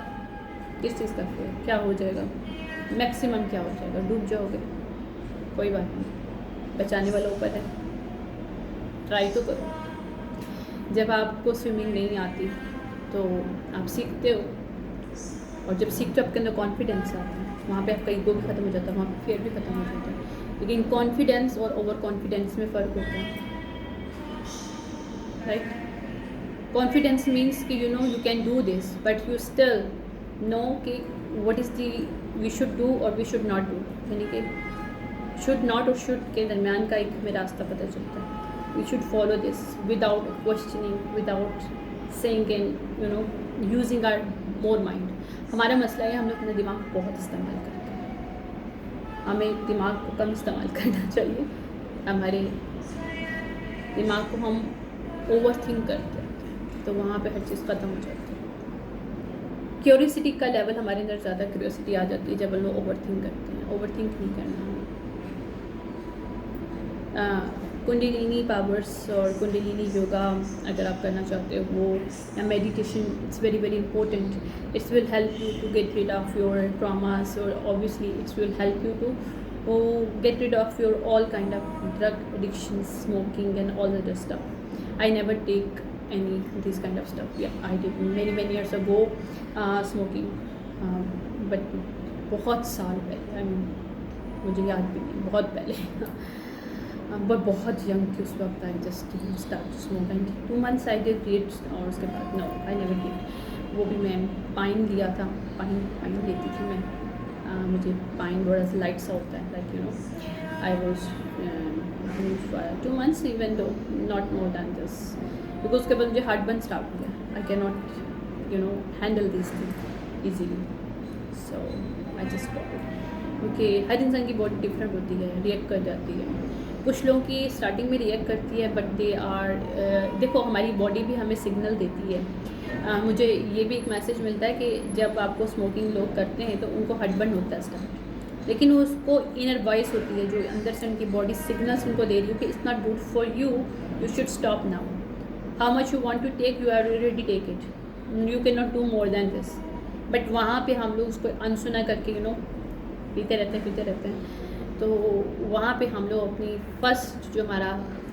फियर क्या हो जाएगा, मैक्सिमम क्या हो जाएगा, डूब जाओगे, कोई बात नहीं, बचाने वाला ऊपर है, ट्राई तो करो। जब आपको स्विमिंग नहीं आती तो आप सीखते हो, और जब सीखते हो आपके अंदर कॉन्फिडेंस आता है, वहाँ पे आपका ईगो भी ख़त्म हो जाता है, वहाँ पे फियर भी ख़त्म हो जाता है। लेकिन कॉन्फिडेंस और ओवर कॉन्फिडेंस में फ़र्क होता है, राइट। कॉन्फिडेंस मीन्स कि you know you can do this, but you still know कि what is the we should do और वी शुड नॉट डू, यानी कि शुड नॉट और शुड के दरमियान का एक हमें रास्ता पता चलता है। We should follow this without questioning, without saying and you know using our more mind. हमारा मसला है हम लोग अपने दिमाग को बहुत इस्तेमाल करते हैं, हमें दिमाग को कम इस्तेमाल करना चाहिए। हमारे दिमाग को हम ओवर थिंक करते हैं तो वहाँ पे हर चीज़ ख़त्म हो जाती है। क्यूरियोसिटी का लेवल हमारे अंदर ज़्यादा क्यूरियोसिटी आ जाती है जब हम लोग ओवर थिंक करते हैं। ओवर थिंक नहीं करना हमें। कुंडलिनी पावर्स और कुंडलिनी योगा अगर आप करना चाहते हो वो, या meditation, it's very very important. It's will help you to get rid of your traumas और obviously it's will help you to get rid of your all kind of drug addiction, smoking and all other stuff. I never take any this kind of stuff. Yeah, I did many years ago smoking, but बहुत साल पहले, I mean मुझे याद भी नहीं, बहुत पहले but बहुत यंग थी उस वक्त. I just start smoke and 2 months I did create, और उसके बाद नो आई नेवर डिड. वो भी मैं पाइन लिया था, पाइन लेती थी मैं. मुझे पाइन बड़ा सा लाइट सा होता है, like you know I was 2 months even though not more than this, because उसके बाद मुझे हार्ट बर्न स्टार्ट हो गया. आई can not you know handle this thing easily, so I just stop it. क्योंकि हर इंसान की बॉडी डिफरेंट होती है, रिएक्ट कर जाती है. कुछ लोगों की स्टार्टिंग में रिएक्ट करती है, बट दे आर देखो हमारी बॉडी भी हमें सिग्नल देती है. मुझे ये भी एक मैसेज मिलता है कि जब आपको स्मोकिंग लोग करते हैं तो उनको हार्ट बर्न होता है स्टार्ट, लेकिन उसको इनर वॉइस होती है जो अंदर से उनकी बॉडी सिग्नल्स उनको दे रही हो कि it's not good for you, you should stop now. How much you want to take, you are already take it, you can not do more than this. But वहाँ पे हम लोग उसको अनसुना करके यू नो पीते रहते हैं. तो वहाँ पे हम लोग अपनी फर्स्ट जो हमारा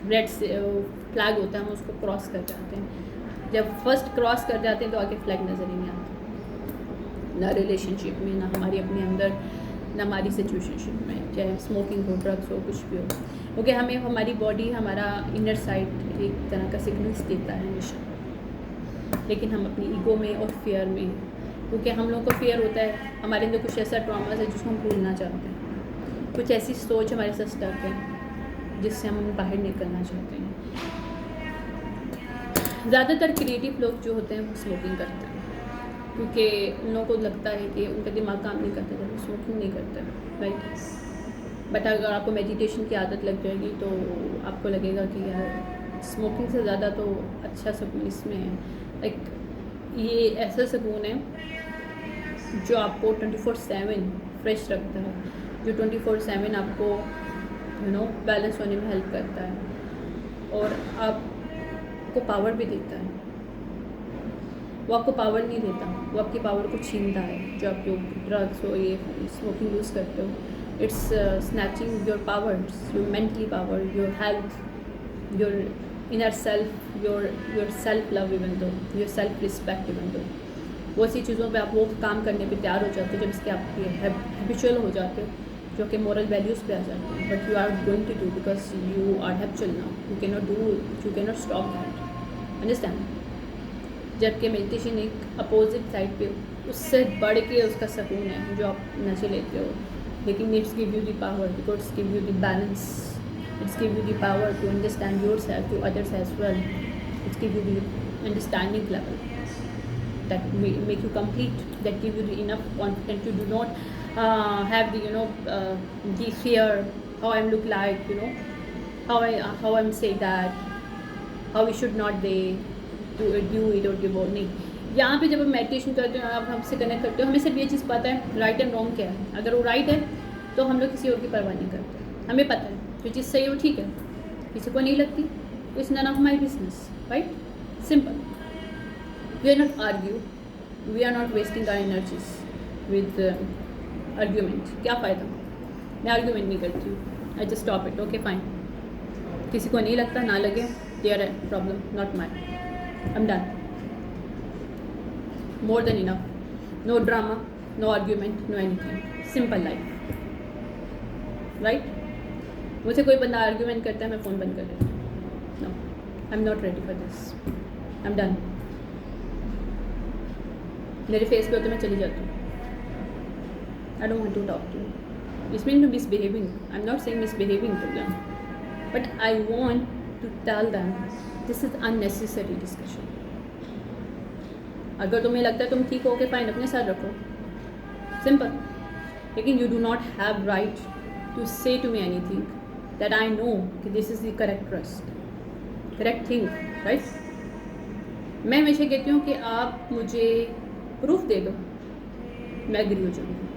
रेड फ्लैग होता है हम उसको क्रॉस कर जाते हैं. जब फर्स्ट क्रॉस कर जाते हैं तो आगे फ्लैग नज़र ही नहीं आता, ना रिलेशनशिप में, ना हमारी अपने अंदर, ना हमारी सिचुएशनशिप में, चाहे स्मोकिंग हो, ड्रग्स हो, कुछ भी हो. क्योंकि हमें हमारी बॉडी, हमारा इनर साइड एक तरह का सिग्नल्स देता है हमेशा, लेकिन हम अपनी ईगो में और फियर में, क्योंकि हम लोगों को फियर होता है, हमारे अंदर कुछ ऐसा ट्रॉमास है जिसको हम भूलना चाहते हैं, कुछ ऐसी सोच हमारे साथ स्टक है जिससे हम बाहर निकलना चाहते हैं. ज़्यादातर क्रिएटिव लोग जो होते हैं वो स्मोकिंग करते हैं, क्योंकि उन लोगों को लगता है कि उनका दिमाग काम नहीं करता जब स्मोकिंग नहीं करते, राइट. बट अगर आपको मेडिटेशन की आदत लग जाएगी तो आपको लगेगा कि यार स्मोकिंग से ज़्यादा तो अच्छा सुकून इसमें है. लाइक ये ऐसा सुकून है जो आपको 24/7 फ्रेश रखता है, जो 24/7 आपको यू नो बैलेंस होने में हेल्प करता है, और आपको पावर भी देता है. वो आपको पावर नहीं देता, वो आपकी पावर को छीनता है. जो आप लोग ड्रग्स हो, ये स्मोकिंग यूज़ करते हो, it's snatching your powers, your mentally power, your health, your inner self, your self love, even though your self respect, even though वो सी चीज़ों पे आप वो काम करने पे तैयार हो जाते हो जब इसके आप हैबिचुअल हो जाते हो, जो कि मॉरल वैल्यूज़ पे आ जाते हैं. But you are going to do because you are habitual now, you can not do, you can not stop that, understand. जबकि मेडिटेशन एक अपोजिट साइड पे उससे बढ़ के उसका सुकून है जो आप नशे लेते हो, लेकिन it's give you the power, because it's give you the balance, it's give you the power to understand yourself, to others as well. It's give you the understanding level that make you complete, that give you the enough confidence. You do not have the the fear, how I'm look like, how I'm say that, how we should not they do it or do नहीं. यहाँ पे जब हम meditation करते हो, आप हमसे connect करते हो, हमें सिर्फ ये चीज़ पता है राइट एंड रॉन्ग क्या है. अगर वो राइट है तो हम लोग किसी और की परवाह नहीं करते, हमें पता है जो चीज़ सही है वो ठीक है, किसी को नहीं लगती तो it's none of my business, right. Simple. We are not argue, we are not wasting our energies with argument. क्या फ़ायदा, मैं आर्ग्यूमेंट नहीं करती हूँ. I just stop it. Okay fine, किसी को नहीं लगता, ना लगे, देयर है problem, not my. I am done. More than enough. No drama, no argument, no anything. Simple life, right. मुझसे कोई बंदा आर्ग्यूमेंट करता है, मैं फ़ोन बंद कर देती हूँ. No, I am not ready for this. I am done. मेरे फेस पे होते मैं चली जाती हूँ. I don't want to talk to you. This means misbehaving. I'm not saying misbehaving to them, but I want to tell them this is unnecessary discussion. अगर तुम्हें लगता है तुम ठीक हो, के फाइन, अपने साथ रखो, सिंपल. लेकिन you do not have right to say to me anything that I know कि this is the correct thing, right? मैं हमेशा कहती हूँ कि आप मुझे प्रूफ दे दो, मैं एग्री हो जाऊँगी.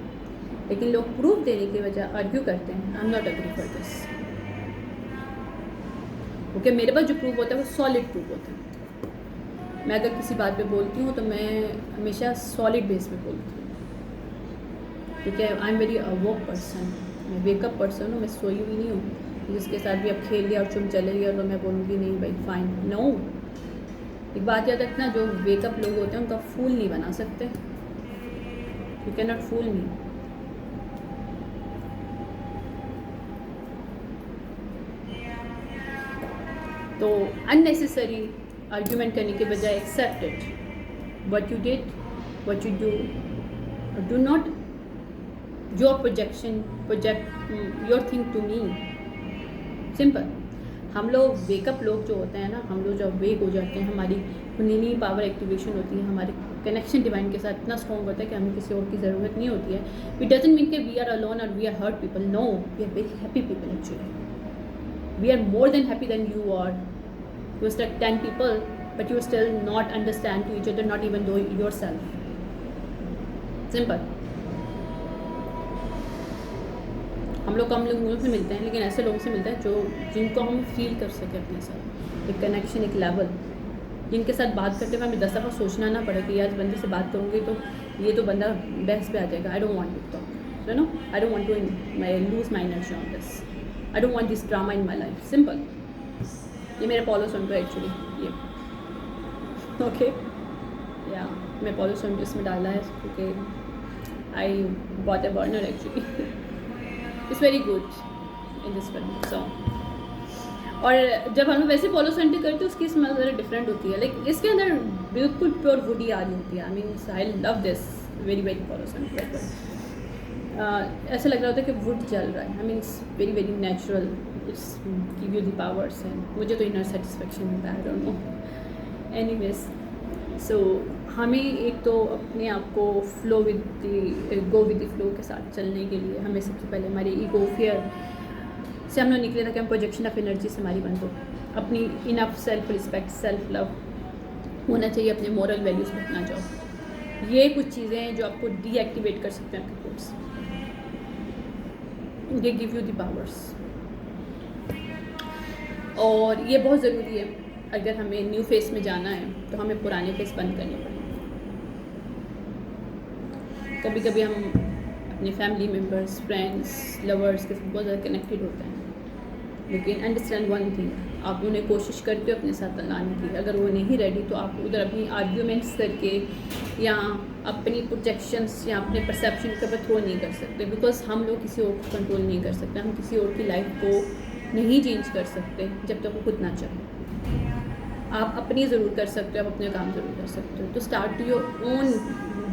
लेकिन लोग प्रूफ देने की वजह आर्ग्यू करते हैं. I am not agree for this. Okay, मेरे पास जो प्रूफ होता है वो सॉलिड प्रूफ होता है. मैं अगर किसी बात पे बोलती हूँ तो मैं हमेशा सॉलिड बेस पे बोलती हूँ, क्योंकि आई एम वेरी अवोक पर्सन. मैं वेकअप पर्सन हूँ, मैं सोई हुई नहीं हूँ जिसके साथ भी अब खेल लिया और तुम चले गए तो मैं बोलूँगी नहीं भाई फाइन। नो, एक बात याद रखना, जो वेकअप लोग होते हैं उनका फूल नहीं बना सकते। You can not fool me. तो अननेसेसरी आर्ग्यूमेंट करने के बजाय accept it, what you did, what you do not your project your thing to me. Simple. हम लोग वेकअप लोग जो होते हैं ना, हम लोग जब वेक हो जाते हैं, हमारी कुंडलिनी पावर एक्टिवेशन होती है, हमारे कनेक्शन डिवाइन के साथ इतना स्ट्रॉन्ग होता है कि हमें किसी और की ज़रूरत नहीं होती है। इट डजंट मीन कि वी आर अलोन और we are hurt people. No, we are very happy people actually. We are more than happy than you are. You was like 10 people, but you still not understand to each other, not even though yourself. Simple. हम लोग कम लोगों से मिलते हैं, लेकिन ऐसे लोगों से मिलते हैं जो जिनको हम फील कर सकें अपने साथ, एक कनेक्शन, एक लेवल, जिनके साथ बात करते हुए हमें 10 दफ़ा सोचना ना पड़े कि यार बंदे से बात करूँगी तो ये तो बंदा बहस पे आ जाएगा। I don't want to talk, you know, I don't want to lose my energy on this, I don't want this drama in my life. Simple. ये मेरा पॉलो सॉन्टो एक्चुअली, ये ओके या मैं पॉलो सॉन्टो इसमें डाला है क्योंकि I bought a burner actually. It's very good in this film song. और जब हम वैसे पॉलो सॉन्टो करते हैं उसकी स्मेल ज़रा डिफरेंट होती है, लाइक इसके अंदर बिल्कुल प्योर वुडी आ रही होती है। I mean I love this very very palo santo. ऐसा लग रहा होता है कि वुड जल रहा है। I mean it's very very natural, it's give you the powers and मुझे तो इनर सेटिस्फेक्शन मिलता है। I don't know. एनीवेज, सो हमें एक तो अपने आप को flow with go with the flow के साथ चलने के लिए हमें सबसे पहले हमारी ईगो फियर से हम लोग निकले था कि हम प्रोजेक्शन ऑफ एनर्जी से हमारी बंद हो। अपनी enough self respect, self love होना चाहिए, अपने मॉरल वैल्यूज़ पे अपना जाओ। ये कुछ चीज़ें हैं जो आपको डीएक्टिवेट कर सकते हैं आपके course. They give you the powers और ये बहुत ज़रूरी है। अगर हमें न्यू फेस में जाना है तो हमें पुराने फेस बंद करने पड़ेंगे। कभी कभी हम अपने फैमिली मेम्बर्स, फ्रेंड्स, लवर्स के साथ बहुत ज़्यादा कनेक्टेड होते हैं, लेकिन अंडरस्टैंड वन थिंग, आप उन्हें कोशिश करते हो अपने साथ लाने की। अगर वो नहीं रेडी तो आप उधर अपनी आर्ग्यूमेंट्स करके या अपनी प्रोजेक्शंस या अपने परसेप्शन के ऊपर थ्रो नहीं कर सकते, बिकॉज हम लोग किसी और को कंट्रोल नहीं कर सकते। हम किसी और की लाइफ को नहीं चेंज कर सकते जब तक वो खुद ना चाहे। आप अपनी ज़रूर कर सकते हो, आप अपने काम ज़रूर कर सकते हो। तो start to your own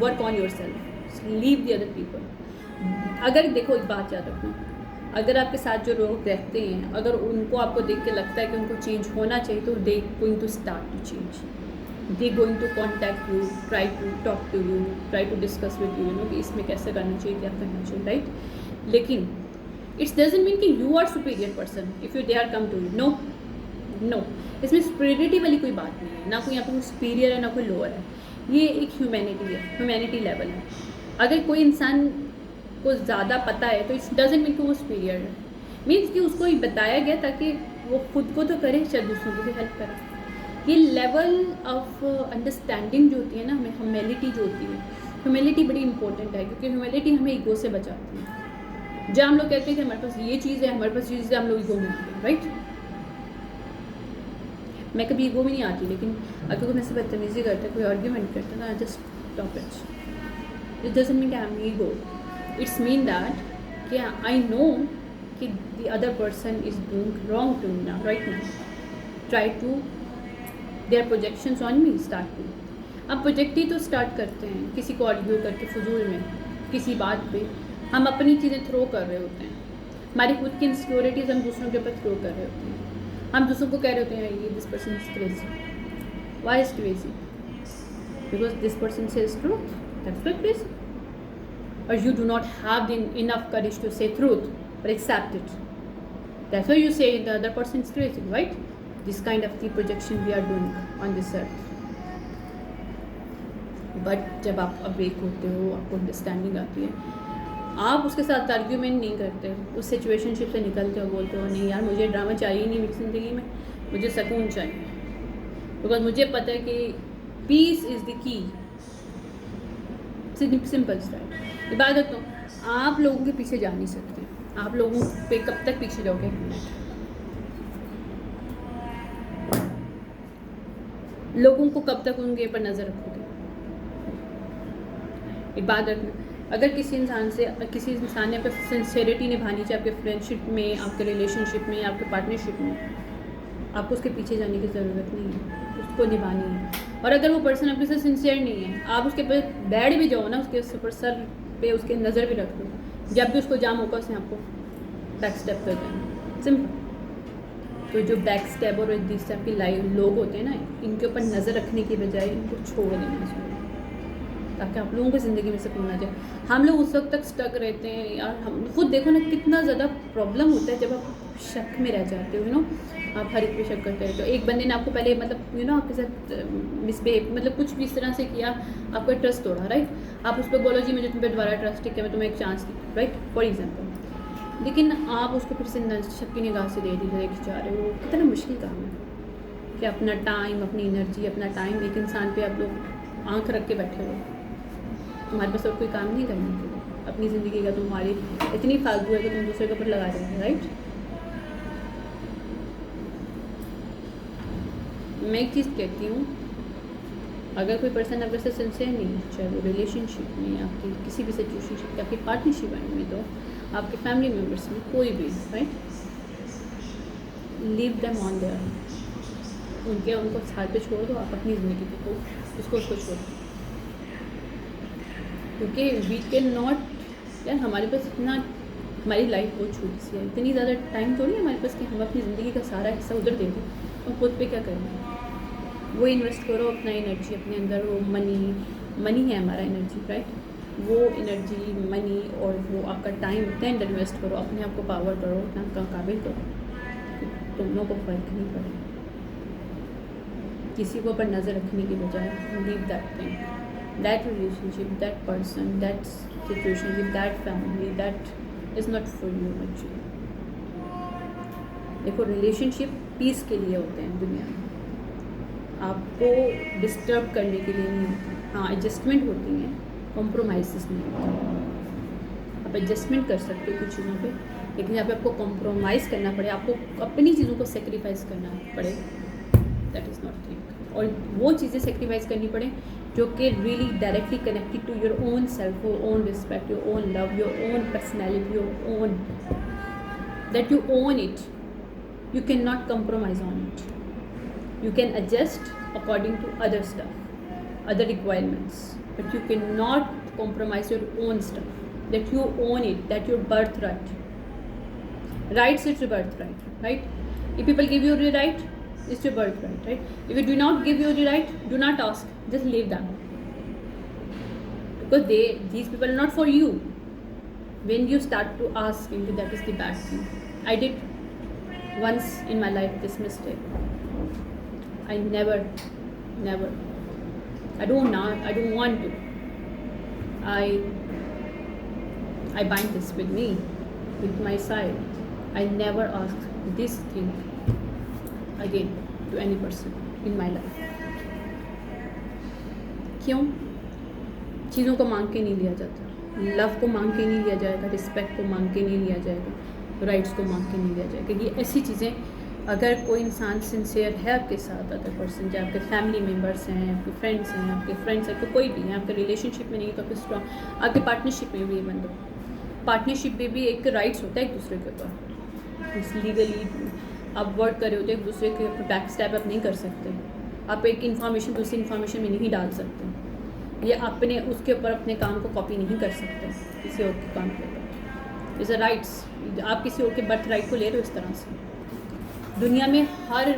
work on yourself, leave the other people. अगर देखो एक बात याद रखना, अगर आपके साथ जो लोग रहते हैं, अगर उनको आपको देख के लगता है कि उनको चेंज होना चाहिए तो they going to start to change, they going to contact you, try to talk to you, try to discuss with you, know कि इसमें कैसे करना चाहिए, क्या करना चाहिए, राइट। लेकिन इट्स डजंट मीन कि you are superior person if you they are come to you. No no, इसमें सुपीरियरिटी वाली कोई बात नहीं है, ना कोई यहाँ पर सुपीरियर है ना कोई लोअर है। ये एक ह्यूमैनिटी है, ह्यूमैनिटी लेवल है। अगर कोई इंसान को ज़्यादा पता है तो इट्स डजंट मीन कि वो सुपीरियर है, मीन्स कि उसको ही बताया गया ताकि वो खुद को तो करे, चाहे दूसरों को भी हेल्प करे। ये लेवल ऑफ अंडरस्टैंडिंग जो होती है ना, हमें ह्यूमिलिटी जो होती है, ह्यूमिलिटी बड़ी इंपॉर्टेंट है, क्योंकि ह्यूमिलिटी हमें ईगो से बचाती है। जब हम लोग कहते हैं कि हमारे पास ये चीज़ है, हमारे पास ये चीज़ है, हम लोग ईगो में आते हैं, राइट। मैं कभी ईगो में नहीं आती, लेकिन अगर कोई मेरे से बदतमीजी करता है, कोई आर्ग्यूमेंट करता है ना, just stop it. It doesn't mean कि I am ego, it's mean that कि आई नो कि the other person is doing wrong to me now, right now. Try to their projections on me, start to. अब project ही तो start करते हैं किसी को आर्ग्यू करके फजूल में, किसी बात पे हम अपनी चीज़ें थ्रो कर रहे होते हैं। हमारी खुद की इनसिक्योरिटीज़ हम दूसरों के ऊपर थ्रो कर रहे होते हैं। हम दूसरों को कह रहे होते हैं ये this person is crazy. Why is crazy? Because this person says truth, that's why crazy. और you do not have the enough courage to say truth or accept it. That's why you say the other person is crazy, right? This kind of the projection we are doing on this earth. But जब आप awake होते हो, आपको understanding आती है, आप उसके साथ आर्ग्यूमेंट नहीं करते, उस सिचुएशनशिप से निकलते हो, बोलते हो नहीं यार मुझे ड्रामा चाहिए नहीं मेरी ज़िंदगी में, मुझे सुकून चाहिए। बिकॉज मुझे पता है कि peace is the key. Simple style. इबादत तो आप लोगों के पीछे जा नहीं सकते। आप लोगों पे कब तक पीछे जाओगे? लोगों को कब तक उनके ऊपर नज़र रखोगे? एक बात रखना, अगर किसी इंसान ने आपको सिंसेरिटी निभानी चाहिए आपके फ्रेंडशिप में, आपके रिलेशनशिप में, आपके पार्टनरशिप में, आपको उसके पीछे जाने की ज़रूरत नहीं है, उसको निभानी है। और अगर वो पर्सन आपके साथ सिंसियर नहीं है, आप उसके पर बैठ भी जाओ ना, उसके ऊपर सर पे उसके नज़र भी रख दो, जब भी उसको जाम होगा उसने आपको बैक स्टेप कर देना, सिंपल। तो जो बैक स्टेप और इस टाइप के लोग होते हैं ना, इनके ऊपर नज़र रखने की बजाय इनको छोड़ देना चाहिए, ताकि आप लोगों को ज़िंदगी में सुकून आ जाए। हम लोग उस वक्त तक स्टक रहते हैं यार, हम खुद देखो ना कितना ज़्यादा प्रॉब्लम होता है जब आप शक में रह जाते हो, आप हर एक पे शक करते रहते हो। एक बंदे ने आपको पहले मतलब आपके साथ मिसबिहेव, मतलब कुछ भी इस तरह से किया, आपका ट्रस्ट तोड़ा, राइट। आप उस पर बोलो जी मुझे तुम पे दोबारा ट्रस्ट है, मैं तुम्हें एक chance the, right, for example. लेकिन आप उसको फिर से शक की निगाह से देख जा रहे हो, कितना मुश्किल काम है कि अपना टाइम, अपनी एनर्जी, अपना टाइम एक इंसान पे आप लोग आंख रख के बैठे हो। तुम्हारे पास और कोई काम नहीं करने के लिए, अपनी ज़िंदगी का तुम्हारी इतनी फालतू है कि तुम दूसरे के ऊपर लगा देंगे, राइट। मैं एक चीज़ कहती हूँ, अगर कोई पर्सन आपके साथ सिंसियर नहीं है, चाहे वो रिलेशनशिप में, आपकी किसी भी सिचुएशनशिप में, आपकी पार्टनरशिप में, तो आपके फैमिली मेम्बर्स में कोई भी, right, leave them on their, उनको साथ पे छोड़ दो, आप अपनी ज़िंदगी को उसको छोड़ दो, क्योंकि वी कैन नॉट यार, हमारे पास इतना, हमारी लाइफ बहुत छोटी सी है, इतनी ज़्यादा टाइम थोड़ी है हमारे पास कि हम अपनी ज़िंदगी का सारा हिस्सा उधर दे दें, तो खुद पे क्या करेंगे? वो इन्वेस्ट करो अपना एनर्जी अपने अंदर, वो मनी है हमारा एनर्जी, राइट। वो एनर्जी, मनी और वो आपका टाइम उतना अंदर इन्वेस्ट करो, अपने आप को पावर करो, उतना काबिल करो, तुम लोगों को फ़र्क नहीं पड़े। किसी को ऊपर नज़र रखने की बजाय leave that thing, that relationship, that person, that situation with that family, that is not for you actually. देखो, रिलेशनशिप पीस के लिए होते हैं दुनिया में, आपको डिस्टर्ब करने के लिए नहीं होते। हाँ, एडजस्टमेंट होती हैं, कॉम्प्रोमाइज़ नहीं होते। आप एडजस्टमेंट कर सकते हो कुछ चीज़ों पे, लेकिन जब आपको कॉम्प्रोमाइज़ करना पड़े, आपको अपनी चीज़ों को सेक्रीफाइस करना पड़े, दैट इज़ नॉट थिंग। और वो चीज़ें सेक्रीफाइस करनी पड़े जो कि really directly connected to your own self, your own respect, your own love, your own personality, your own, that you own it, you cannot compromise on it. You can adjust according to other stuff, other requirements, but you cannot compromise your own stuff, that you own it, that your birthright. Rights, it's your birthright, right? If people give you the right, it's your birthright, right? If you do not give you the right, do not ask, just leave them, because these people are not for you. When you start to ask, that is the bad thing. I did once in my life this mistake. I never, I don't want to. I bind this with me, with my side. I never ask this thing again to any person in my life. क्यों? चीज़ों को मांग के नहीं लिया जाता, love को मांग के नहीं लिया जाएगा, रिस्पेक्ट को मांग के नहीं लिया जाएगा, राइट्स को मांग के नहीं लिया जाएगा। ये ऐसी चीज़ें, अगर कोई इंसान सिंसियर है आपके साथ, अदर पर्सन, चाहे आपके फैमिली मेम्बर्स हैं, आपके फ्रेंड्स हैं, आपके फ्रेंड्स हैं, कोई भी है, आपके रिलेशनशिप में नहीं तो आपके पार्टनरशिप में भी ये बंदो, पार्टनरशिप में भी एक राइट्स होता है एक दूसरे के ऊपर। लीगली आप वर्क कर रहे होते, एक दूसरे के ऊपर बैक स्टेप आप नहीं कर सकते, आप एक इन्फॉर्मेशन दूसरी इन्फॉर्मेशन में नहीं डाल सकते, या अपने उसके ऊपर अपने काम को कॉपी नहीं कर सकते किसी और के काम के ऊपर। इज़ अ राइट्स, आप किसी और के बर्थ राइट को ले रहे हो इस तरह से। दुनिया में हर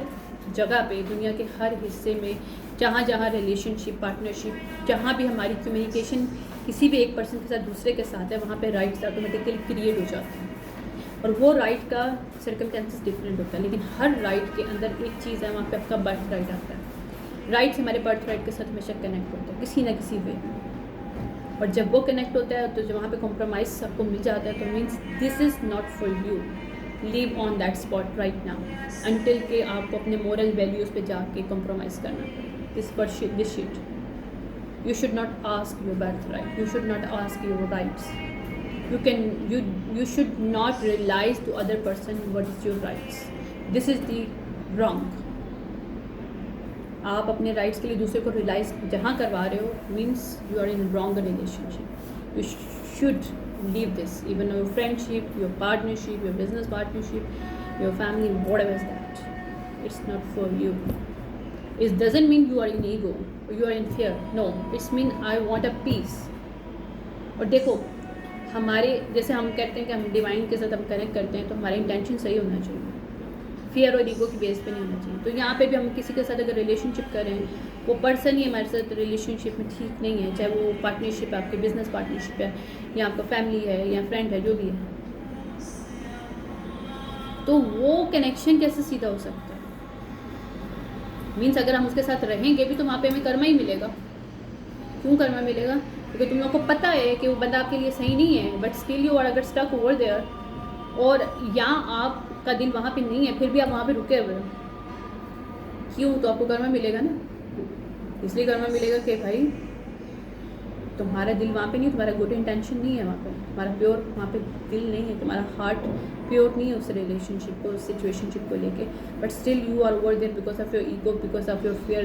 जगह पे, दुनिया के हर हिस्से में, जहाँ जहाँ रिलेशनशिप, पार्टनरशिप, जहाँ भी हमारी कम्युनिकेशन किसी भी एक पर्सन के साथ दूसरे के साथ है, वहाँ पे राइट्स ऑटोमेटिकली क्रिएट हो जाते हैं, और वो राइट का सर्कमस्टेंसेस डिफरेंट होता है, लेकिन हर राइट के अंदर एक चीज़ है, वहाँ पे आपका बर्थ राइट आता है। राइट्स हमारे बर्थ राइट के साथ हमेशा कनेक्ट होता है किसी ना किसी वे, और जब वो कनेक्ट होता है तो जब वहाँ पे कॉम्प्रोमाइज़ सबको मिल जाता है, तो means this is not for you, leave on that spot right now, until के आपको अपने मोरल वैल्यूज़ पे जाके कॉम्प्रोमाइज़ करना पड़े। This shit you should not ask your birthright, you should not ask your rights, you you should not realize to other person what is your rights. This is the wrong. आप अपने rights के लिए दूसरे को realise जहाँ करवा रहे हो means you are in wrong relationship. You should leave this, even your friendship, your partnership, your business partnership, your family, whatever is that, it's not for you. It doesn't mean you are in ego or you are in fear. No, it's mean I want a peace. और देखो हमारे जैसे हम कहते हैं कि हम divine के साथ हम कनेक्ट करते हैं तो हमारा इंटेंशन सही होना चाहिए, फियर और ईगो की बेस पे नहीं होना चाहिए. तो यहाँ पे भी हम किसी के साथ अगर रिलेशनशिप करें, वो पर्सन ही हमारे साथ रिलेशनशिप में ठीक नहीं है, चाहे वो पार्टनरशिप है, आपकी बिजनेस पार्टनरशिप है, या आपका फैमिली है, या फ्रेंड है, जो भी है, तो वो कनेक्शन कैसे सीधा हो सकता है? मीन्स अगर हम उसके साथ रहेंगे भी तो वहाँ पे हमें कर्मा ही मिलेगा. क्यों कर्मा मिलेगा? क्योंकि तुम लोग को पता है कि वो बंदा आपके लिए सही नहीं है, बट स्टिल यू आर अगर स्टक ओवर देयर, और यहाँ आपका दिल वहाँ पे नहीं है, फिर भी आप वहाँ पे रुके हुए हो. क्यों? तो आपको कर्मा मिलेगा ना. इसलिए कर्मा मिलेगा कि भाई तुम्हारा दिल वहाँ पे नहीं, तुम्हारा गुड इंटेंशन नहीं है वहाँ पे, तुम्हारा प्योर वहाँ पे दिल नहीं है, तुम्हारा हार्ट प्योर नहीं है उस रिलेशनशिप को, उस सिचुएशनशिप को लेके. But still you are over there because of your ego, because of your fear.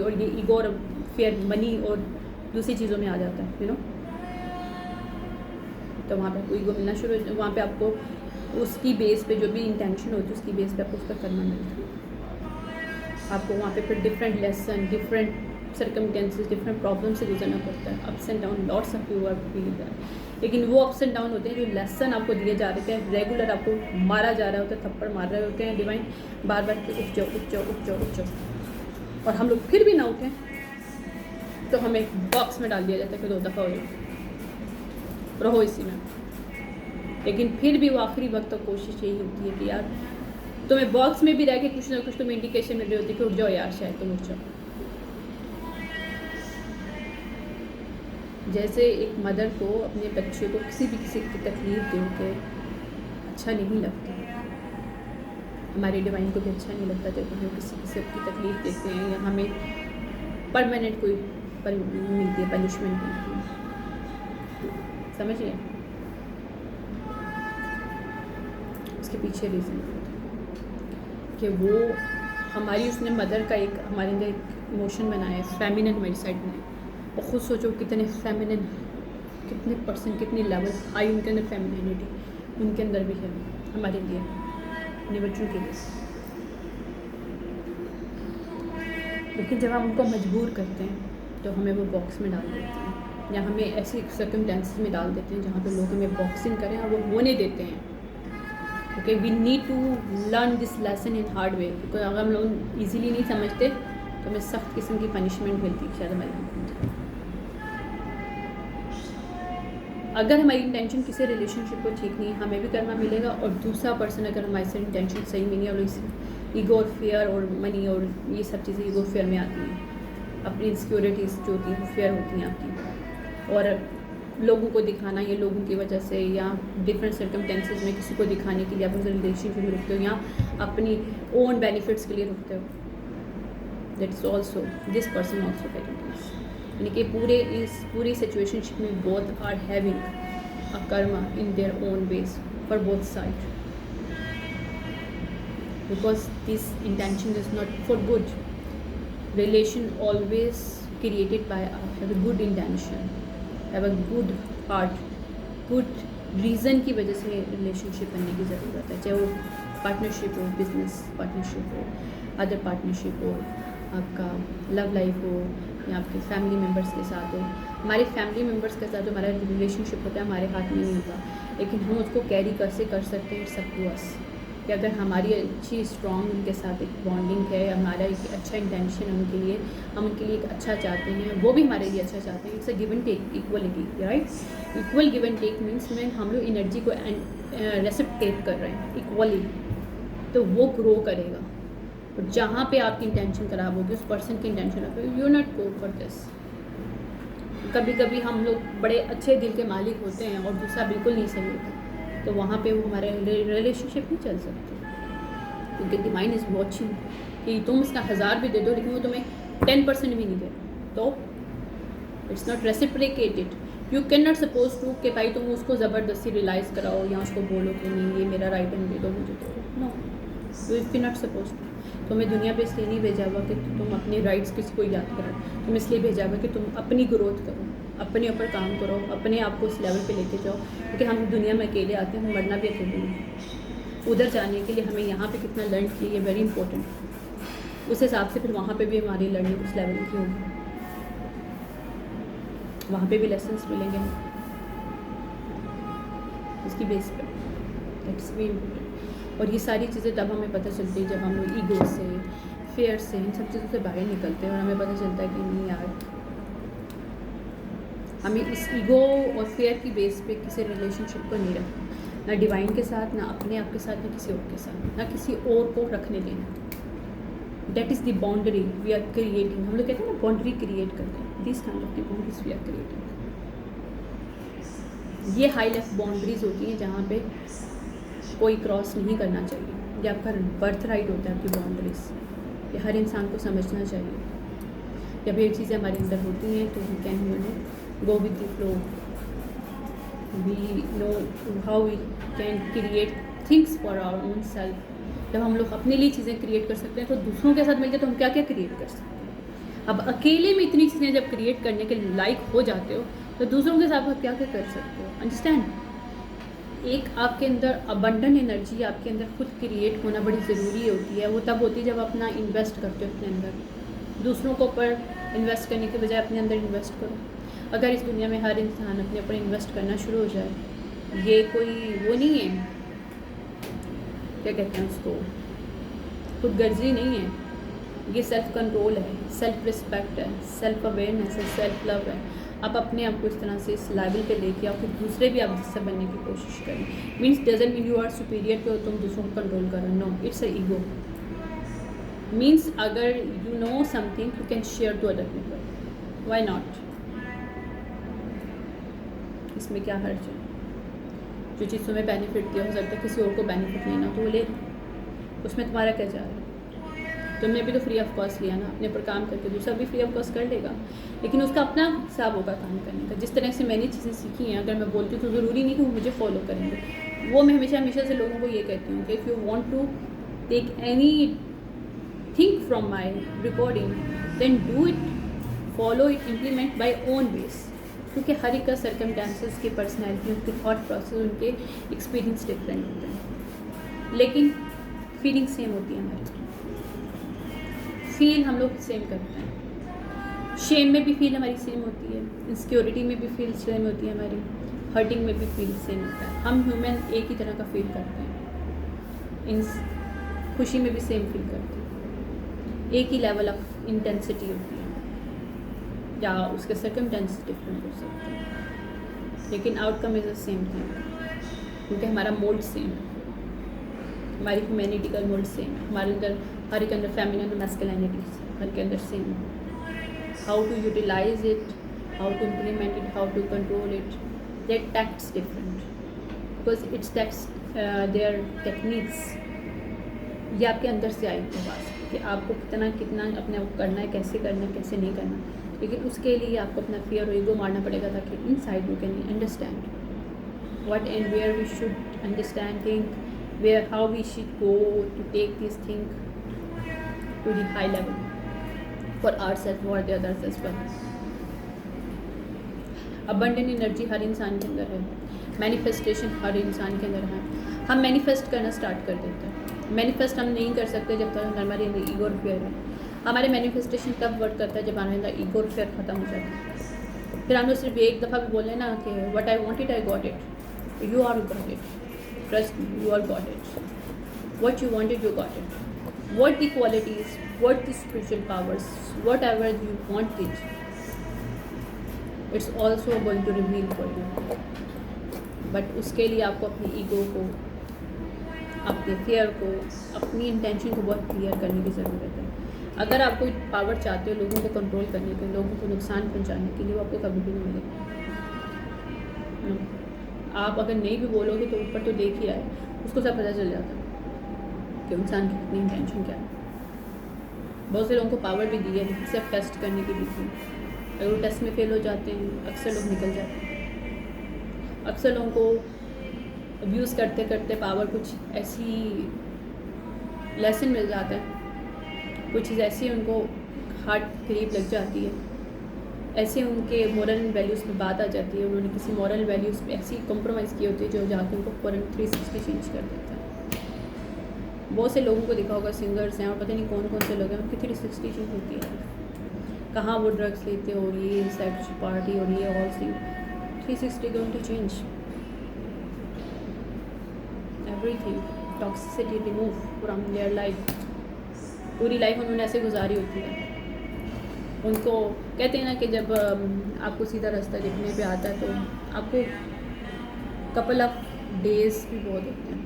और ये ईगो और फियर मनी और दूसरी चीज़ों में आ जाता है, यू नो. तो वहाँ पे आपको ईगो मिलना शुरू, वहाँ पे आपको उसकी बेस पे जो भी इंटेंशन होती है उसकी बेस पे आपको उसका कर्मा मिलता है. आपको वहाँ पे फिर different lesson, different circumstances, different problem से गुजरना पड़ता है. Ups and down, lots of you are feel that. लेकिन वो अप्स एंड डाउन होते हैं जो लेसन आपको दिए जा रहे हैं, रेगुलर आपको मारा जा रहा होता है, थप्पड़ मार रहे होते हैं डिवाइन बार बार कि उठ जाओ उठ जाओ उठ जाओ उठ जाओ, और हम लोग फिर भी ना उठें तो हमें एक बॉक्स में डाल दिया जाता है कि 2 दफ़ा हो जाए, रहो इसी में. लेकिन फिर भी वो आखिरी वक्त तक कोशिश यही होती है कि यार तुम्हें बॉक्स में भी रह के कुछ ना कुछ तुम्हें इंडिकेशन मिल रही होती है कि उठ जाओ यार, शायद तुम उठ जाओ. जैसे एक मदर को अपने बच्चे को किसी की तकलीफ़ दे के अच्छा नहीं लगता, हमारे डिवाइन को भी अच्छा नहीं लगता जब हम किसी की तकलीफ़ देते हैं या हमें परमानेंट कोई मिलती है, पनिशमेंट मिलती है. समझिए उसके पीछे रीज़न कि वो हमारी उसने मदर का एक हमारे अंदर एक इमोशन बनाया है, फेमिनिन हमारी साइड में. और ख़ुद सोचो कितने फेमिनिन, कितने परसेंट, कितनी लेवल आई उनके अंदर फेमिनिनिटी उनके अंदर भी है हमारे लिए, अपने बच्चों के लिए. लेकिन जब हम उनको मजबूर करते हैं तो हमें वो बॉक्स में डाल देते हैं, या हमें ऐसी सर्कमस्टेंसेस में डाल देते हैं जहाँ पे लोग हमें बॉक्सिंग करें और वो होने देते हैं. Okay, we need to learn this lesson in hard way, because अगर हम लोग ईजीली नहीं समझते तो हमें सख्त किस्म की पनिशमेंट मिलती है शायद हमारे. अगर हमारी इंटेंशन किसी रिलेशनशिप को ठीक नहीं है, हमें भी कर्मा मिलेगा, और दूसरा पर्सन अगर हमारे से इंटेंशन सही नहीं है और इस ईगो और फियर और मनी और ये सब चीज़ें ईगो फियर में आती हैं, अपनी इनसिक्योरिटीज़ जो होती हैं फियर होती हैं आपकी, और लोगों को दिखाना, ये लोगों की वजह से या डिफरेंट सर्कमटेंसेस में किसी को दिखाने के लिए आप उस रिलेशनशिप में रुकते हो या अपनी ओन बेनिफिट्स के लिए रुकते हो. That is also this person also getting this. यानी कि पूरी सिचुएशनशिप में both are having a karma in their own ways for both side, because this intention is not for good. Relation always created by have a good intention, have a good heart, good reason की वजह से relationship बनने की ज़रूरत है. चाहे वो partnership हो, बिजनेस पार्टनरशिप हो, अदर पार्टनरशिप हो, आपका लव लाइफ हो, या आपके फैमिली मेम्बर्स के साथ हो. हमारे फैमिली मेम्बर्स के साथ जो हमारा रिलेशनशिप होता है हमारे हाथ में नहीं होता, लेकिन हम उसको कैरी कैसे कर सकते हैं. इट्स अप टू अस कि अगर हमारी अच्छी स्ट्रॉन्ग उनके साथ एक बॉन्डिंग है, हमारा एक अच्छा इंटेंशन है उनके लिए, हम उनके लिए एक अच्छा चाहते हैं, वो भी हमारे लिए अच्छा चाहते हैं. It's a give and take, equality, right. Equal give and take means में हम लोग एनर्जी को रेसिप्रोकेट कर रहे हैं इक्वली, तो वो ग्रो करेगा. और जहाँ पे आपकी इंटेंशन ख़राब होगी, उस पर्सन की इंटेंशन खराब होगी, you not go for this. कभी कभी हम लोग बड़े अच्छे दिल के मालिक होते हैं और दूसरा बिल्कुल नहीं सही होता, तो वहाँ पे वो हमारे रिलेशनशिप नहीं चल सकते, क्योंकि द माइंड इज़ वॉचिंग कि तुम इसका 1000 भी दे दो लेकिन वो तुम्हें 10% भी नहीं दे, तो it's not reciprocated. You can not suppose to कि भाई तुम उसको ज़बरदस्ती रियलाइज़ कराओ या उसको बोलो कि नहीं ये मेरा राइट है, दे दो मुझे, तो no, you if you not suppose to. तुम्हें दुनिया पे इसलिए नहीं भेजा हुआ कि तुम अपने राइट्स किसी को याद करो, तुम इसलिए भेजा हुआ कि तुम अपनी ग्रोथ करो, अपने ऊपर काम करो, अपने आप को उस लेवल पे लेके जाओ। क्योंकि हम दुनिया में अकेले आते हैं, हम मरना भी अकेले हैं। उधर जाने के लिए हमें यहाँ पे कितना लर्न किया, ये वेरी इंपॉर्टेंट। उस हिसाब से फिर वहाँ पे भी हमारी लर्निंग उस लेवल की होगी, वहाँ पे भी लेसन्स मिलेंगे हमें उसकी बेस पर। That's very important. और ये सारी चीज़ें तब हमें पता चलती है जब हम लोग ईगो से, फेयर से, इन सब चीज़ों से बाहर निकलते हैं और हमें पता चलता है कि नहीं यार, हमें इस ईगो और फेयर की बेस पे किसी रिलेशनशिप को नहीं रखना, ना डिवाइन के साथ, ना अपने आप के साथ, ना किसी और के साथ, ना किसी और को रखने देना। That is the boundary we are creating. हम लोग कहते हैं ना बाउंड्री क्रिएट करते हैं, this kind of the boundaries we are creating. ये हाई लेवल बाउंड्रीज होती हैं जहाँ पे कोई क्रॉस नहीं करना चाहिए। ये आपका बर्थ राइट होता है, आपकी बाउंड्रीज, ये हर इंसान को समझना चाहिए। जब ये चीज़ें हमारे अंदर होती हैं तो we can go with the flow, we know how we can create things for our own self. जब हम लोग अपने लिए चीज़ें क्रिएट कर सकते हैं तो दूसरों के साथ मिलकर तो हम क्या क्या क्रिएट कर सकते हैं। अब अकेले में इतनी चीज़ें जब क्रिएट करने के लायक हो जाते हो तो दूसरों के साथ आप क्या क्या कर सकते हो। अंडरस्टैंड, एक आपके अंदर अबंडन एनर्जी आपके अंदर खुद क्रिएट होना बड़ी ज़रूरी होती है। वो तब होती है जब अपना इन्वेस्ट करते हो अपने अंदर। दूसरों को ऊपर इन्वेस्ट करने के बजाय अपने अंदर इन्वेस्ट करो। अगर इस दुनिया में हर इंसान अपने ऊपर इन्वेस्ट करना शुरू हो जाए, ये कोई वो नहीं है, क्या कहते हैं उसको, खुदगर्जी नहीं है, ये सेल्फ कंट्रोल है, सेल्फ रिस्पेक्ट है, सेल्फ अवेयरनेस है, सेल्फ लव है। आप अपने आप को इस तरह से इस लेवल पे लेके आओ कि दूसरे भी आप जिससे बनने की कोशिश करें। Means doesn't mean you are superior to, तुम दूसरों को कंट्रोल करो, no, it's a ego. Means अगर you know something you can share to other people, why not, इसमें क्या हर्ज है। जो चीज़ तुम्हें बेनिफिट दिया, हो सकता है किसी और को बेनिफिट लेना, तो वो ले, उसमें तुम्हारा क्या जा रहा है। तुमने भी तो फ्री ऑफ कॉस्ट लिया ना, अपने ऊपर काम करके, दूसरा भी फ्री ऑफ कॉस्ट कर लेगा, लेकिन उसका अपना हिसाब होगा काम करने का। जिस तरह से मैंने चीज़ें सीखी हैं, अगर मैं बोलती हूँ तो ज़रूरी नहीं कि वो मुझे फॉलो करेंगे। वो मैं हमेशा से लोगों को ये कहती हूँ कि if you want to take anything from my recording then do it, follow it, implement by own base. क्योंकि हर एक का सर्कमस्टेंसेस की पर्सनैलिटी, उनके थॉट प्रोसेस, उनके एक्सपीरियंस डिफरेंट होते हैं, लेकिन फीलिंग सेम होती है हमारी। फील हम लोग सेम करते हैं, शेम में भी फील हमारी सेम होती है, इनसिक्योरिटी में भी फील सेम होती है हमारी, हर्टिंग में भी फील सेम होता है। हम ह्यूमन एक ही तरह का फील करते हैं, इन खुशी में भी सेम फील करते हैं, एक ही लेवल ऑफ इंटेंसिटी होती है, या उसके सर्कमस्टेंसेस डिफरेंट हो सकते हैं, लेकिन outcome is the same thing. क्योंकि हमारा मोल्ड सेम है, हमारी ह्यूमैनिटी का मोल्ड सेम है, हमारे अंदर हर एक अंदर फेमिनिन और मैस्कुलिनिटी हर के अंदर सेम है। How to utilise it, how to implement it, how to control it, that tactics different, because it's tax their techniques. ये आपके अंदर से आएगी बात कि आपको कितना कितना अपने आप करना है, कैसे करना है, कैसे नहीं करना, लेकिन उसके लिए आपको अपना फियर और ईगो मारना पड़ेगा ताकि inside you can understand what and where we should understand think, where how we should go to take this thing to the high level for ourselves, for the others as well. abundant energy हर इंसान के अंदर है, manifestation हर इंसान के अंदर है। हम manifest करना स्टार्ट कर देते हैं। मैनिफेस्ट हम नहीं कर सकते जब तक हमारे अंदर ईगो और फेयर है। हमारे मैनिफेस्टेशन तब वर्क करता है जब हमारे अंदर ईगो और फेयर ख़त्म हो जाता है। फिर हम लोग सिर्फ एक दफ़ा भी बोल लें ना कि what I wanted I got it, you are got it, trust me, you all got it. What you wanted, you got it. What the qualities, what the spiritual powers, whatever you wanted, it's also going to reveal for you. But उसके लिए आपको अपनी ego को, अपने fair को, अपनी intention को बहुत क्लियर करने की ज़रूरत है। अगर आप कोई पावर चाहते हो लोगों को कंट्रोल करने के, लोगों को नुकसान पहुंचाने के लिए, वो आपको कभी भी नहीं मिलेगा। आप अगर नहीं भी बोलोगे तो ऊपर तो देख ही आए, उसको सब पता चल जाता है कि इंसान की कितनी इंटेंशन क्या है। बहुत से लोगों को पावर भी दी है सिर्फ टेस्ट करने की दी थी, अगर वो टेस्ट में फेल हो जाते हैं अक्सर लोग निकल जाते हैं। अक्सर लोगों को अब्यूज़ करते करते पावर कुछ ऐसी लेसन मिल जाता है, कुछ चीज़ ऐसी उनको हार्ट करीब लग जाती है, ऐसे उनके मॉरल वैल्यूज़ पे बात आ जाती है, उन्होंने किसी मॉरल वैल्यूज़ पे ऐसी कॉम्प्रोमाइज़ की होती है जो जाके उनको फ़ौरन 360 चेंज कर देता है। बहुत से लोगों को देखा होगा, सिंगर्स हैं और पता नहीं कौन कौन से लोग हैं, उनकी 360 चेंज होती है। कहाँ वो ड्रग्स लेते हो, ये सेक्स पार्टी और ये all thing, 360 going to change everything, toxicity remove from their life. पूरी लाइफ उन्होंने ऐसे गुजारी होती है। उनको कहते हैं ना कि जब आपको सीधा रास्ता देखने पे आता है तो आपको कपल ऑफ डेज़ भी बहुत होते हैं,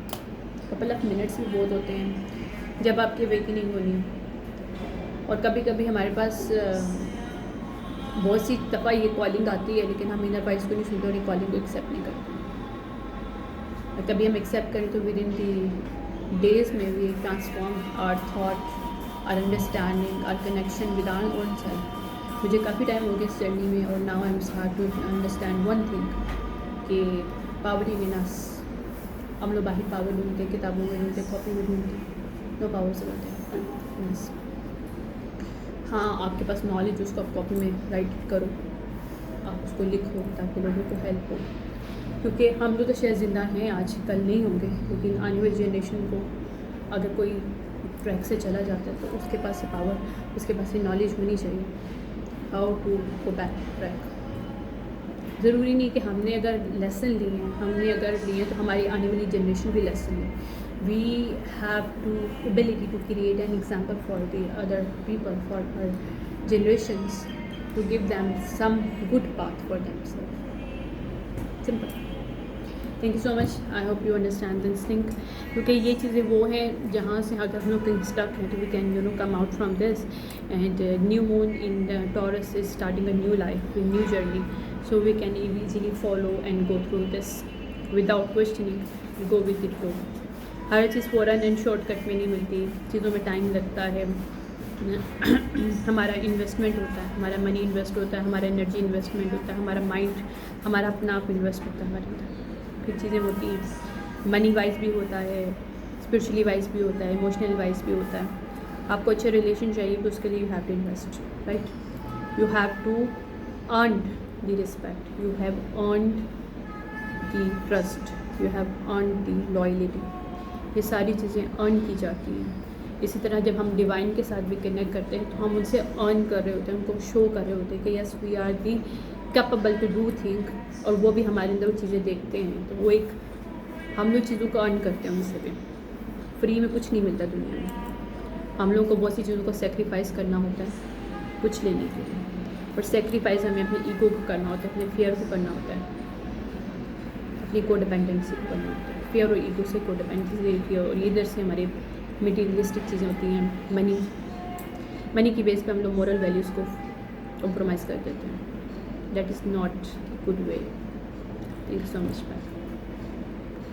कपल ऑफ मिनट्स भी बहुत होते हैं जब आपकी अवेकनिंग होनी है। और कभी कभी हमारे पास बहुत सी दफ़ा ये कॉलिंग आती है, लेकिन हम इनर वॉइस को नहीं सुनते और ये कॉलिंग को एक्सेप्ट नहीं करते। और कभी हम एक्सेप्ट करें तो विद इन दी डेज़ में we transform our thought, our understanding, our connection with our own self. मुझे काफ़ी टाइम हो गया इस जर्नी में और now I am start to understand one thing कि पावर इन अस। हम लोग बाहर पावर ढूंढते, किताबों में ढूंढते, कॉपी में ढूंढते, नो पावर से होते हैं। हाँ, आपके पास नॉलेज, उसको आप कॉपी में राइट करो, आप उसको लिखो ताकि लोगों को हेल्प हो। क्योंकि हम लोग तो शायद ज़िंदा हैं, आज कल नहीं होंगे, लेकिन आने वाली जनरेशन को अगर कोई ट्रैक से चला जाता है तो उसके पास से पावर, उसके पास से नॉलेज होनी चाहिए how to go back track. ज़रूरी नहीं कि हमने अगर लेसन लिए हैं, हमने अगर लिए तो हमारी आने वाली जनरेशन भी लेसन ले। We have to ability to create an example for the other people, for हर generations, to give them some good path for themselves. Simple. Thank you so much, I hope you understand this thing. क्योंकि ये चीज़ें वो हैं जहाँ से अगर हम लोग कहीं स्टक हैं तो we can come out from this. And new moon in Taurus is starting a new life, a new journey, so we can easily follow and go through this without questioning, go with the flow। हर चीज़ फ़ौरन and shortcut में नहीं मिलती, चीज़ों में time लगता है। हमारा investment होता है, हमारा मनी इन्वेस्ट होता है, हमारा एनर्जी इन्वेस्टमेंट होता है, हमारा माइंड, हमारा अपना आप इन्वेस्ट होता है हमारे अंदर। फिर चीज़ें होती हैं, मनी वाइज भी होता है, स्पिरिचुअली वाइज भी होता है, इमोशनल वाइज भी होता है। आपको अच्छा रिलेशन चाहिए तो उसके लिए you have to invest, right. You have to earn the respect, you have earned the trust, you have earned the loyalty। ये सारी चीज़ें अर्न की जाती हैं। इसी तरह जब हम डिवाइन के साथ भी कनेक्ट करते हैं तो हम उनसे अर्न कर रहे होते हैं, उनको शो कर रहे होते हैं कि yes we are the capable to do thing, और वो भी हमारे अंदर वो चीज़ें देखते हैं। तो वो एक हम लोग चीज़ों को अर्न करते हैं उनसे भी। फ्री में कुछ नहीं मिलता दुनिया में, हम लोगों को बहुत सी चीज़ों को सेक्रीफाइस करना होता है कुछ लेने के लिए। और सेक्रीफाइस हमें अपने ईगो को करना होता है, अपने फियर को करना होता है, अपनी कोडिपेंडेंसी को करना होता है। फियर और ईगो से कोडिपेंडेंसी, और इधर से हमारे मटीरियलिस्टिक चीज़ें होती हैं, मनी की बेस पे हम लोग मॉरल वैल्यूज़ को कॉम्प्रोमाइज़ कर देते हैं। That is not good way. Thank you so much. Bye.